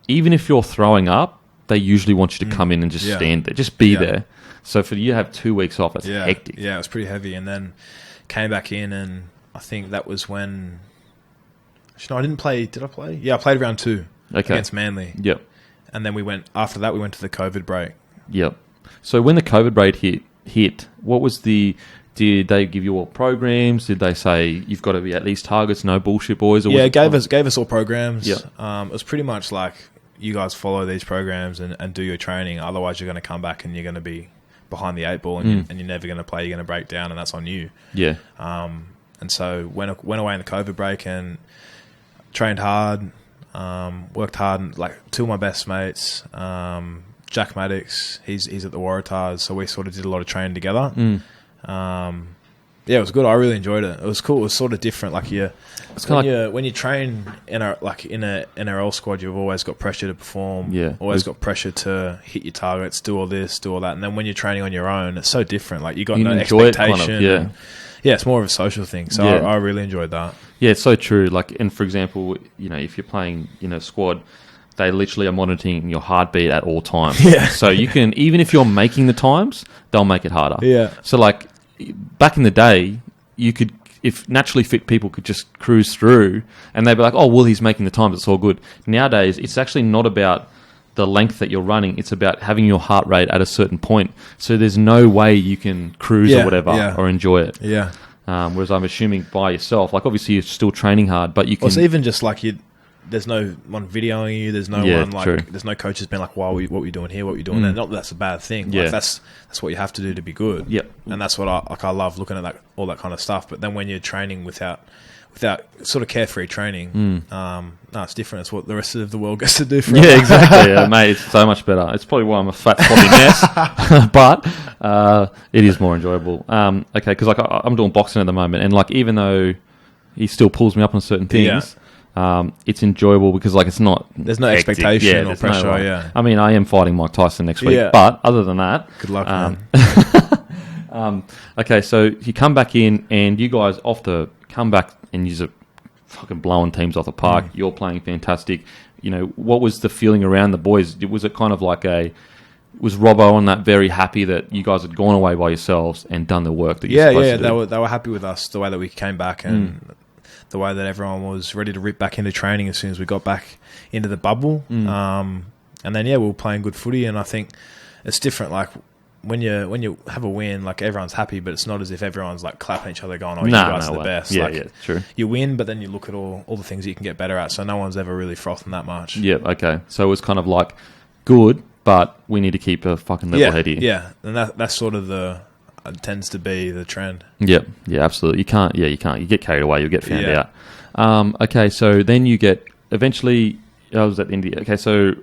even if you're throwing up, they usually want you to come in and just stand there. Just be there. So for you to have 2 weeks off, that's hectic. Yeah, it was pretty heavy. And then came back in, and I think that was when... Actually, no, I didn't play. Did I play? Yeah, I played round 2 against Manly. Yep. And then after that, we went to the COVID break. Yep. So when the COVID break hit, what was the... Did they give you all programs? Did they say you've got to be at least targets, no bullshit boys? Or yeah, gave us all programs. Yep. It was pretty much like, you guys follow these programs and do your training. Otherwise, you're going to come back and you're going to be behind the 8 ball, and you're never going to play. You're going to break down, and that's on you. Yeah. And so went away in the COVID break and trained hard, worked hard. And, like, 2 of my best mates, Jack Maddox, he's at the Waratahs, so we sort of did a lot of training together. Yeah, it was good. I really enjoyed it. It was cool. It was sort of different. Like when you train in a NRL squad, you've always got pressure to perform. Yeah, always got pressure to hit your targets, do all this, do all that. And then when you're training on your own, it's so different. Like you got no expectation. Kind of, yeah, it's more of a social thing. So I really enjoyed that. Yeah, it's so true. Like, and for example, if you're playing in a squad, they literally are monitoring your heartbeat at all times. Yeah. So you can, even if you're making the times, they'll make it harder. Yeah. So like, back in the day, you could, if naturally fit people could just cruise through and they'd be like, oh, well, he's making the times, it's all good. Nowadays, it's actually not about the length that you're running, it's about having your heart rate at a certain point. So there's no way you can cruise or whatever or enjoy it. Yeah. Whereas I'm assuming by yourself, like obviously you're still training hard, but you can... Well, it's even just like there's no one videoing you. There's no one like. True. There's no coaches being like, "What are you doing here? What are you doing there?" Not that that's a bad thing. Like, that's what you have to do to be good. Yep. And that's what I love looking at all that kind of stuff. But then when you're training without sort of carefree training, no, it's different. It's what the rest of the world gets to do. Yeah, exactly, mate. It's so much better. It's probably why I'm a fat floppy mess, but it is more enjoyable. Okay, because like I'm doing boxing at the moment, and like even though he still pulls me up on certain things. It's enjoyable because like it's not. There's no expectation or pressure. I mean, I am fighting Mike Tyson next week, but other than that, good luck, man. Okay, so you come back in, and you guys off the comeback, and you're fucking blowing teams off the park. You're playing fantastic. What was the feeling around the boys? Was it kind of like was Robbo on that very happy that you guys had gone away by yourselves and done the work that you're supposed to do? They were happy with us the way that we came back and. The way that everyone was ready to rip back into training as soon as we got back into the bubble. And then, we were playing good footy, and I think it's different. Like, when you have a win, like everyone's happy, but it's not as if everyone's like clapping each other, going, "Oh, you guys are the best." Yeah, like, true. You win, but then you look at all the things that you can get better at. So no one's ever really frothing that much. Yeah, okay. So it was kind of like good, but we need to keep a fucking level head here. Yeah, and that's sort of tends to be the trend. Yeah, absolutely. You can't. You get carried away. You'll get found out. Okay, so then you get eventually. I was at India. Okay, so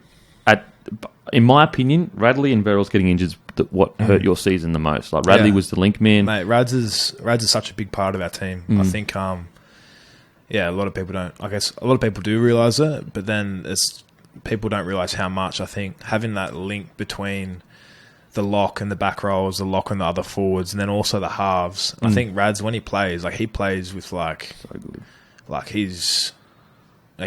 in my opinion, Radley and Verrills getting injured is what hurt your season the most. Like Radley was the link man. Mate, Rads is such a big part of our team. I think, a lot of people don't. I guess a lot of people do realise it, but then people don't realise how much. I think having that link between the lock and the back rows, the lock and the other forwards, and then also the halves. I think Rads, when he plays, like he plays with like, so good. Like he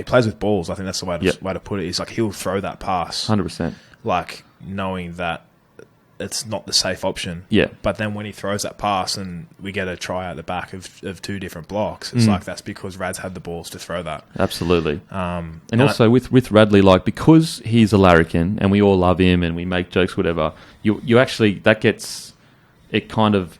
plays with balls. I think that's the way to put it. He's like he'll throw that pass, 100%. Like knowing that it's not the safe option. Yeah. But then when he throws that pass and we get a try at the back of two different blocks, it's like that's because Rad's had the balls to throw that. Absolutely. And also with Radley, like because he's a larrikin and we all love him and we make jokes, whatever. You actually it kind of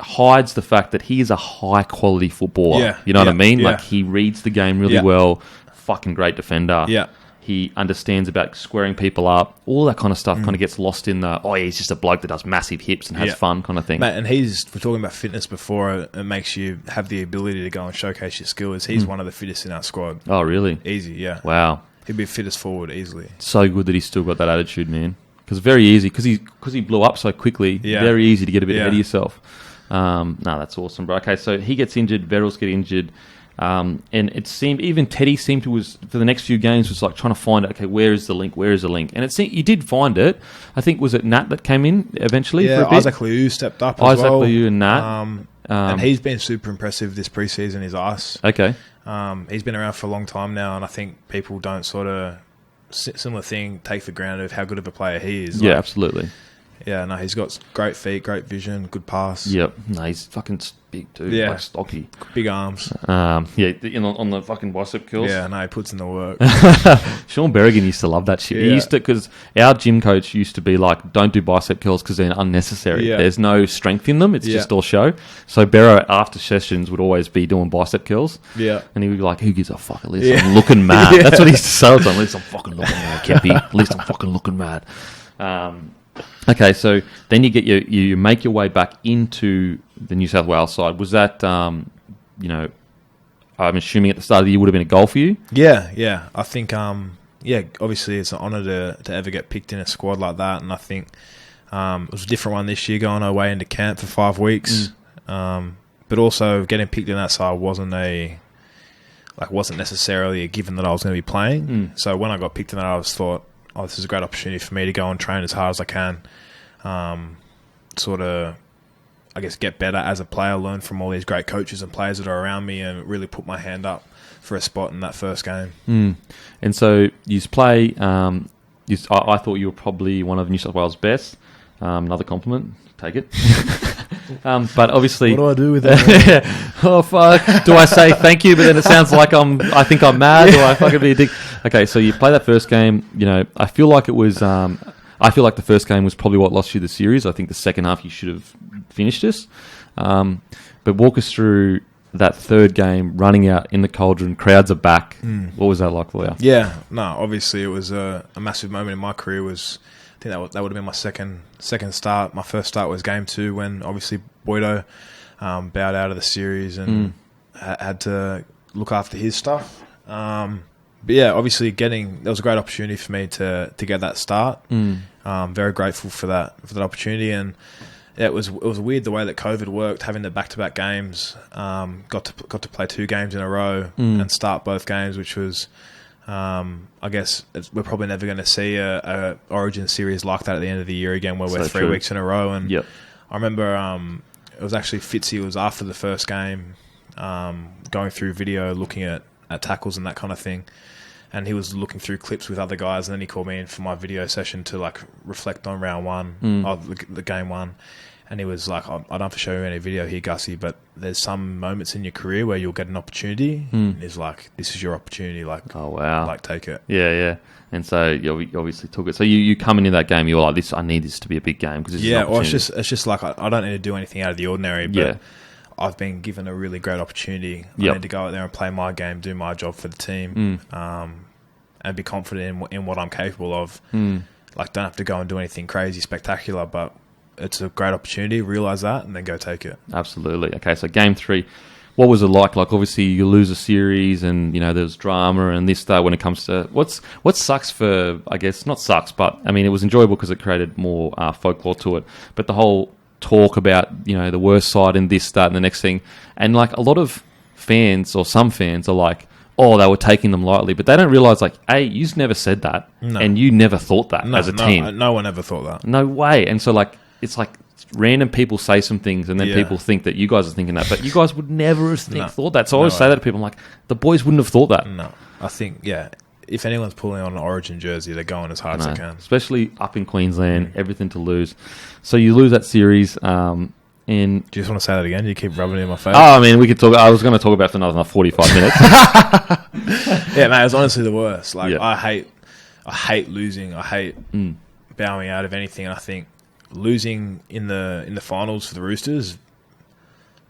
hides the fact that he is a high quality footballer. Yeah. You know what I mean? Yeah. Like he reads the game really well. Fucking great defender. Yeah. He understands about squaring people up. All that kind of stuff kind of gets lost in he's just a bloke that does massive hips and has fun kind of thing. Mate, and we're talking about fitness before, it makes you have the ability to go and showcase your skills. He's one of the fittest in our squad. Oh, really? Easy, yeah. Wow. He'd be fittest forward easily. So good that he's still got that attitude, man. Because very easy, because he blew up so quickly, very easy to get a bit ahead of yourself. No, that's awesome, bro. Okay, so he gets injured, Verrills get injured. And it seemed, even Teddy seemed to for the next few games was like trying to find, okay, where is the link? And it seemed, you did find it. I think, was it Nat that came in eventually for a bit? Isaac Liu stepped up as well. Isaac Liu and Nat. And he's been super impressive this preseason, his ice. Okay. He's been around for a long time now, and I think people don't sort of, similar thing, take for granted of how good of a player he is. Yeah, absolutely. Yeah, no, he's got great feet, great vision, good pass. Yep. No, he's fucking big, dude. Yeah. Like stocky. Big arms. On the fucking bicep curls. Yeah, no, he puts in the work. Sean Berrigan used to love that shit. Yeah. He used to, because our gym coach used to be like, don't do bicep curls because they're unnecessary. Yeah. There's no strength in them. It's just all show. So Barrow, after sessions, would always be doing bicep curls. Yeah. And he would be like, who gives a fuck? At least I'm looking mad. That's what he used to say all the time. At least I'm fucking looking mad, Kepi. At least I'm fucking looking mad. Okay, so then you make your way back into the New South Wales side. Was that, I'm assuming at the start of the year would have been a goal for you? Yeah. I think, obviously it's an honour to ever get picked in a squad like that. And I think it was a different one this year, going away into camp for 5 weeks. But also getting picked in that side wasn't necessarily a given that I was going to be playing. So when I got picked in that, I was thought, this is a great opportunity for me to go and train as hard as I can. Sort of, I guess, get better as a player, learn from all these great coaches and players that are around me, and really put my hand up for a spot in that first game. And so you play, I thought you were probably one of New South Wales' best. Another compliment, take it. But obviously, what do I do with that? Oh fuck! Do I say thank you? But then it sounds like I think I'm mad. Or I fucking be a dick. Okay, so you play that first game. I feel like it was. I feel like the first game was probably what lost you the series. I think the second half you should have finished this. But walk us through that third game, running out in the cauldron, crowds are back. What was that like for you? Yeah, no, obviously it was a massive moment in my career. I think that would have been my second start. My first start was game 2 when obviously Boydo bowed out of the series and had to look after his stuff. But yeah, obviously that was a great opportunity for me to get that start. Very grateful for that opportunity, and yeah, it was weird the way that COVID worked, having the back-to-back games. Got to play 2 games in a row and start both games, which was. I guess we're probably never going to see a Origin series like that at the end of the year again, where we're 3 weeks in a row. And I remember it was actually Fitzy. It was after the first game, going through video, looking at tackles and that kind of thing. And he was looking through clips with other guys, and then he called me in for my video session to like reflect on round 1 of the game 1. And he was like, I don't have to show you any video here, Gussie, but there's some moments in your career where you'll get an opportunity. And he's like, this is your opportunity. Like, oh, wow. Like, take it. Yeah, yeah. And so you obviously took it. So you come into that game, you're like, "This, I need this to be a big game because it's just like I don't need to do anything out of the ordinary, but I've been given a really great opportunity. I need to go out there and play my game, do my job for the team, and be confident in what I'm capable of. Like, don't have to go and do anything crazy, spectacular, but it's a great opportunity. Realize that, and then go take it. Absolutely. Okay, so game 3. What was it like? Like, obviously, you lose a series and, there's drama and this, that, when it comes to... What sucks for... I guess, not sucks, but, I mean, it was enjoyable because it created more folklore to it. But the whole talk about, the worst side and this, that, and the next thing. And, like, a lot of fans, or some fans, are like, oh, they were taking them lightly. But they don't realise, like, A, you never said that. No. And you never thought that as a team. No one ever thought that. No way. And so, like, it's like... random people say some things and then people think that you guys are thinking that, but you guys would never have thought that. So I always say that to people, I'm like, the boys wouldn't have thought that. No, I think, if anyone's pulling on an Origin jersey, they're going as hard as they can. Especially up in Queensland, everything to lose. So you lose that series. And do you just want to say that again? You keep rubbing it in my face. Oh, I mean, we could talk. I was going to talk about it for another 45 minutes. Yeah, mate, it was honestly the worst. Like, I hate losing. I hate bowing out of anything. And I think losing in the finals for the Roosters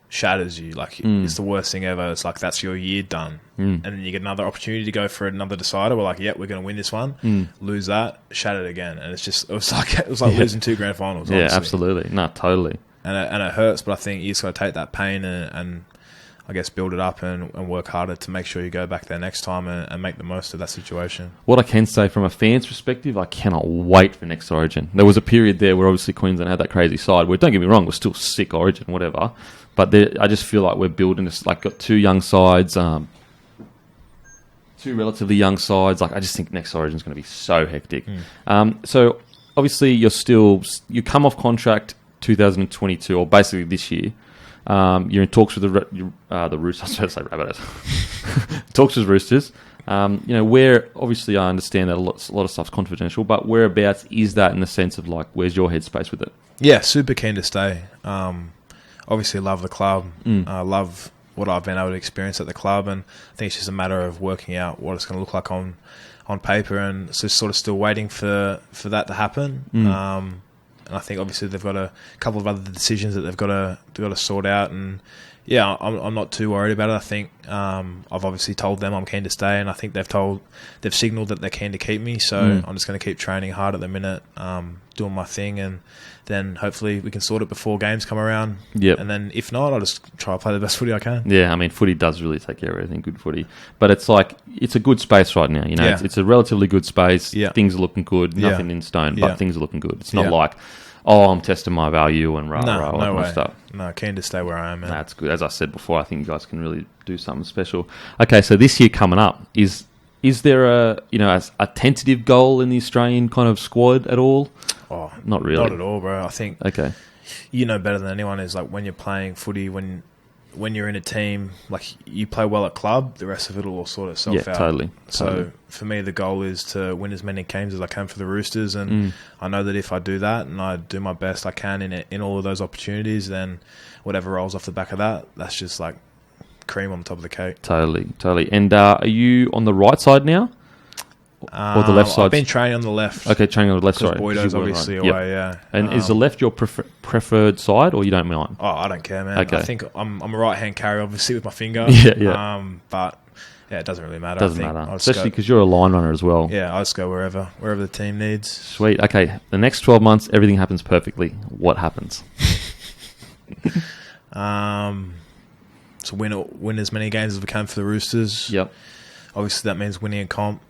shatters you. Like, it's the worst thing ever. It's like, that's your year done. And then you get another opportunity to go for another decider. We're like, we're going to win this one. Lose that, shatter it again. And it was like losing 2 grand finals. Yeah, honestly. Absolutely. No, totally. And it hurts, but I think you just got to take that pain and I guess build it up and work harder to make sure you go back there next time and make the most of that situation. What I can say from a fan's perspective, I cannot wait for next Origin. There was a period there where obviously Queensland had that crazy side where, don't get me wrong, we're still sick Origin, whatever. But I just feel like we're building this, like, got 2 young sides, 2 relatively young sides. Like, I just think next Origin is going to be so hectic. So obviously you come off contract 2022, or basically this year. You're in talks with the Roosters. I was supposed to say Rabbitohs. Talks with Roosters. Where obviously I understand that a lot of stuff's confidential, but whereabouts is that in the sense of, like, where's your headspace with it? Yeah, super keen to stay. Obviously love the club. Love what I've been able to experience at the club, and I think it's just a matter of working out what it's going to look like on paper, and so sort of still waiting for that to happen. And I think obviously they've got a couple of other decisions that they've got to sort out, and I'm not too worried about it. I think I've obviously told them I'm keen to stay, and I think they've signalled that they're keen to keep me. So I'm just going to keep training hard at the minute, doing my thing, and then hopefully we can sort it before games come around. Yep. And then if not, I'll just try to play the best footy I can. Yeah, I mean, footy does really take care of everything, good footy. But it's like, it's a good space right now, It's a relatively good space. Yeah. Things are looking good, nothing in stone, but things are looking good. It's not like, I'm testing my value and all that kind of stuff. No, keen to stay where I am, man. That's good. As I said before, I think you guys can really do something special. Okay, so this year coming up, is there a tentative goal in the Australian kind of squad at all? Oh, not really. Not at all, bro. I think you know better than anyone is, like, when you're playing footy, when you're in a team, like, you play well at club, the rest of it will all sort itself out. Yeah, totally. So for me, the goal is to win as many games as I can for the Roosters, and I know that if I do that and I do my best I can in all of those opportunities, then whatever rolls off the back of that, that's just like cream on top of the cake. Totally. And are you on the right side now? Or the left side? I've been training on the left. Okay, training on the left side. Because Boydo's obviously away, yeah. And is the left your preferred side, or you don't mind? Oh, I don't care, man. Okay. I think I'm a right-hand carry, obviously, with my finger. Yeah. But, it doesn't really matter. Doesn't matter. Especially because you're a line runner as well. Yeah, I just go wherever the team needs. Sweet. Okay, the next 12 months, everything happens perfectly. What happens? So win as many games as we can for the Roosters. Yep. Obviously, that means winning a comp.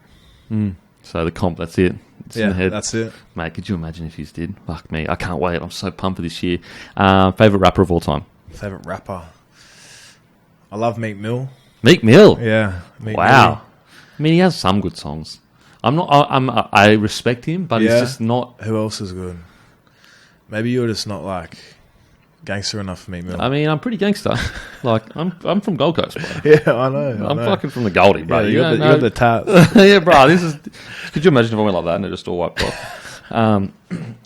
So the comp, that's it. It's in the head. That's it. Mate, could you imagine if you did? Fuck me. I can't wait. I'm so pumped for this year. Favourite rapper of all time? Favourite rapper? I love Meek Mill. Meek Mill? Yeah. Wow. I mean, he has some good songs. I respect him, but it's just not... Who else is good? Maybe you're just not, like... gangster enough for Meek Mill. I mean, I'm pretty gangster. Like, I'm from Gold Coast, bro. Yeah, I know. I'm fucking from the Goldie, bro. Yeah, you got the tat. Yeah, bro. Could you imagine if I went like that and it just all wiped off?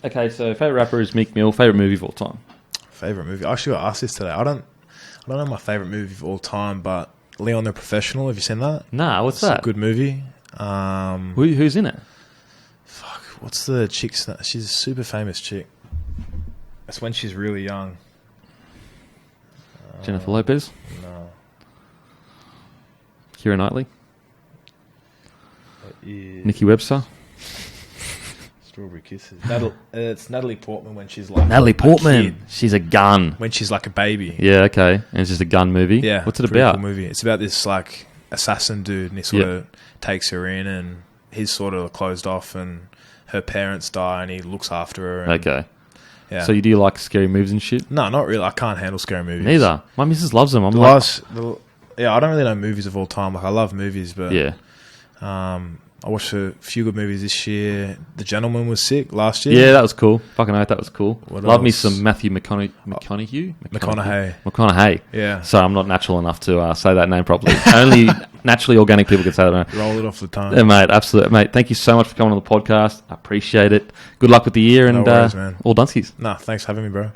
Okay, so favourite rapper is Meek Mill. Favourite movie of all time? Favorite movie? I actually got asked this today. I don't know my favorite movie of all time, but Leon the Professional. Have you seen that? Nah, what's that? It's a good movie. Who's in it? Fuck, what's the chick's name? She's a super famous chick. That's when she's really young. Jennifer Lopez? No. Keira Knightley? Nikki Webster? Strawberry Kisses. It's Natalie Portman when she's like Natalie a Portman. kid. She's a gun. When she's like a baby. Yeah, okay. And it's just a gun movie. Yeah. What's it pretty about? Cool movie. It's about this like assassin dude, and he sort of takes her in, and he's sort of closed off, and her parents die, and he looks after her. And, Okay. Yeah. So you do like scary movies and shit? No, not really. I can't handle scary movies. Neither. My missus loves them. I don't really know movies of all time. Like I love movies, but yeah. I watched a few good movies this year. The Gentleman was sick last year. Yeah, that was cool. Fucking oath, that was cool. What Love me else? some Matthew McConaughey. Yeah. So I'm not natural enough to say that name properly. Only naturally organic people can say that. Roll it off the tongue. Yeah, mate, absolutely. Mate, thank you so much for coming on the podcast. I appreciate it. Good luck with the year and No worries, man. all Dunskies. Nah, thanks for having me, bro.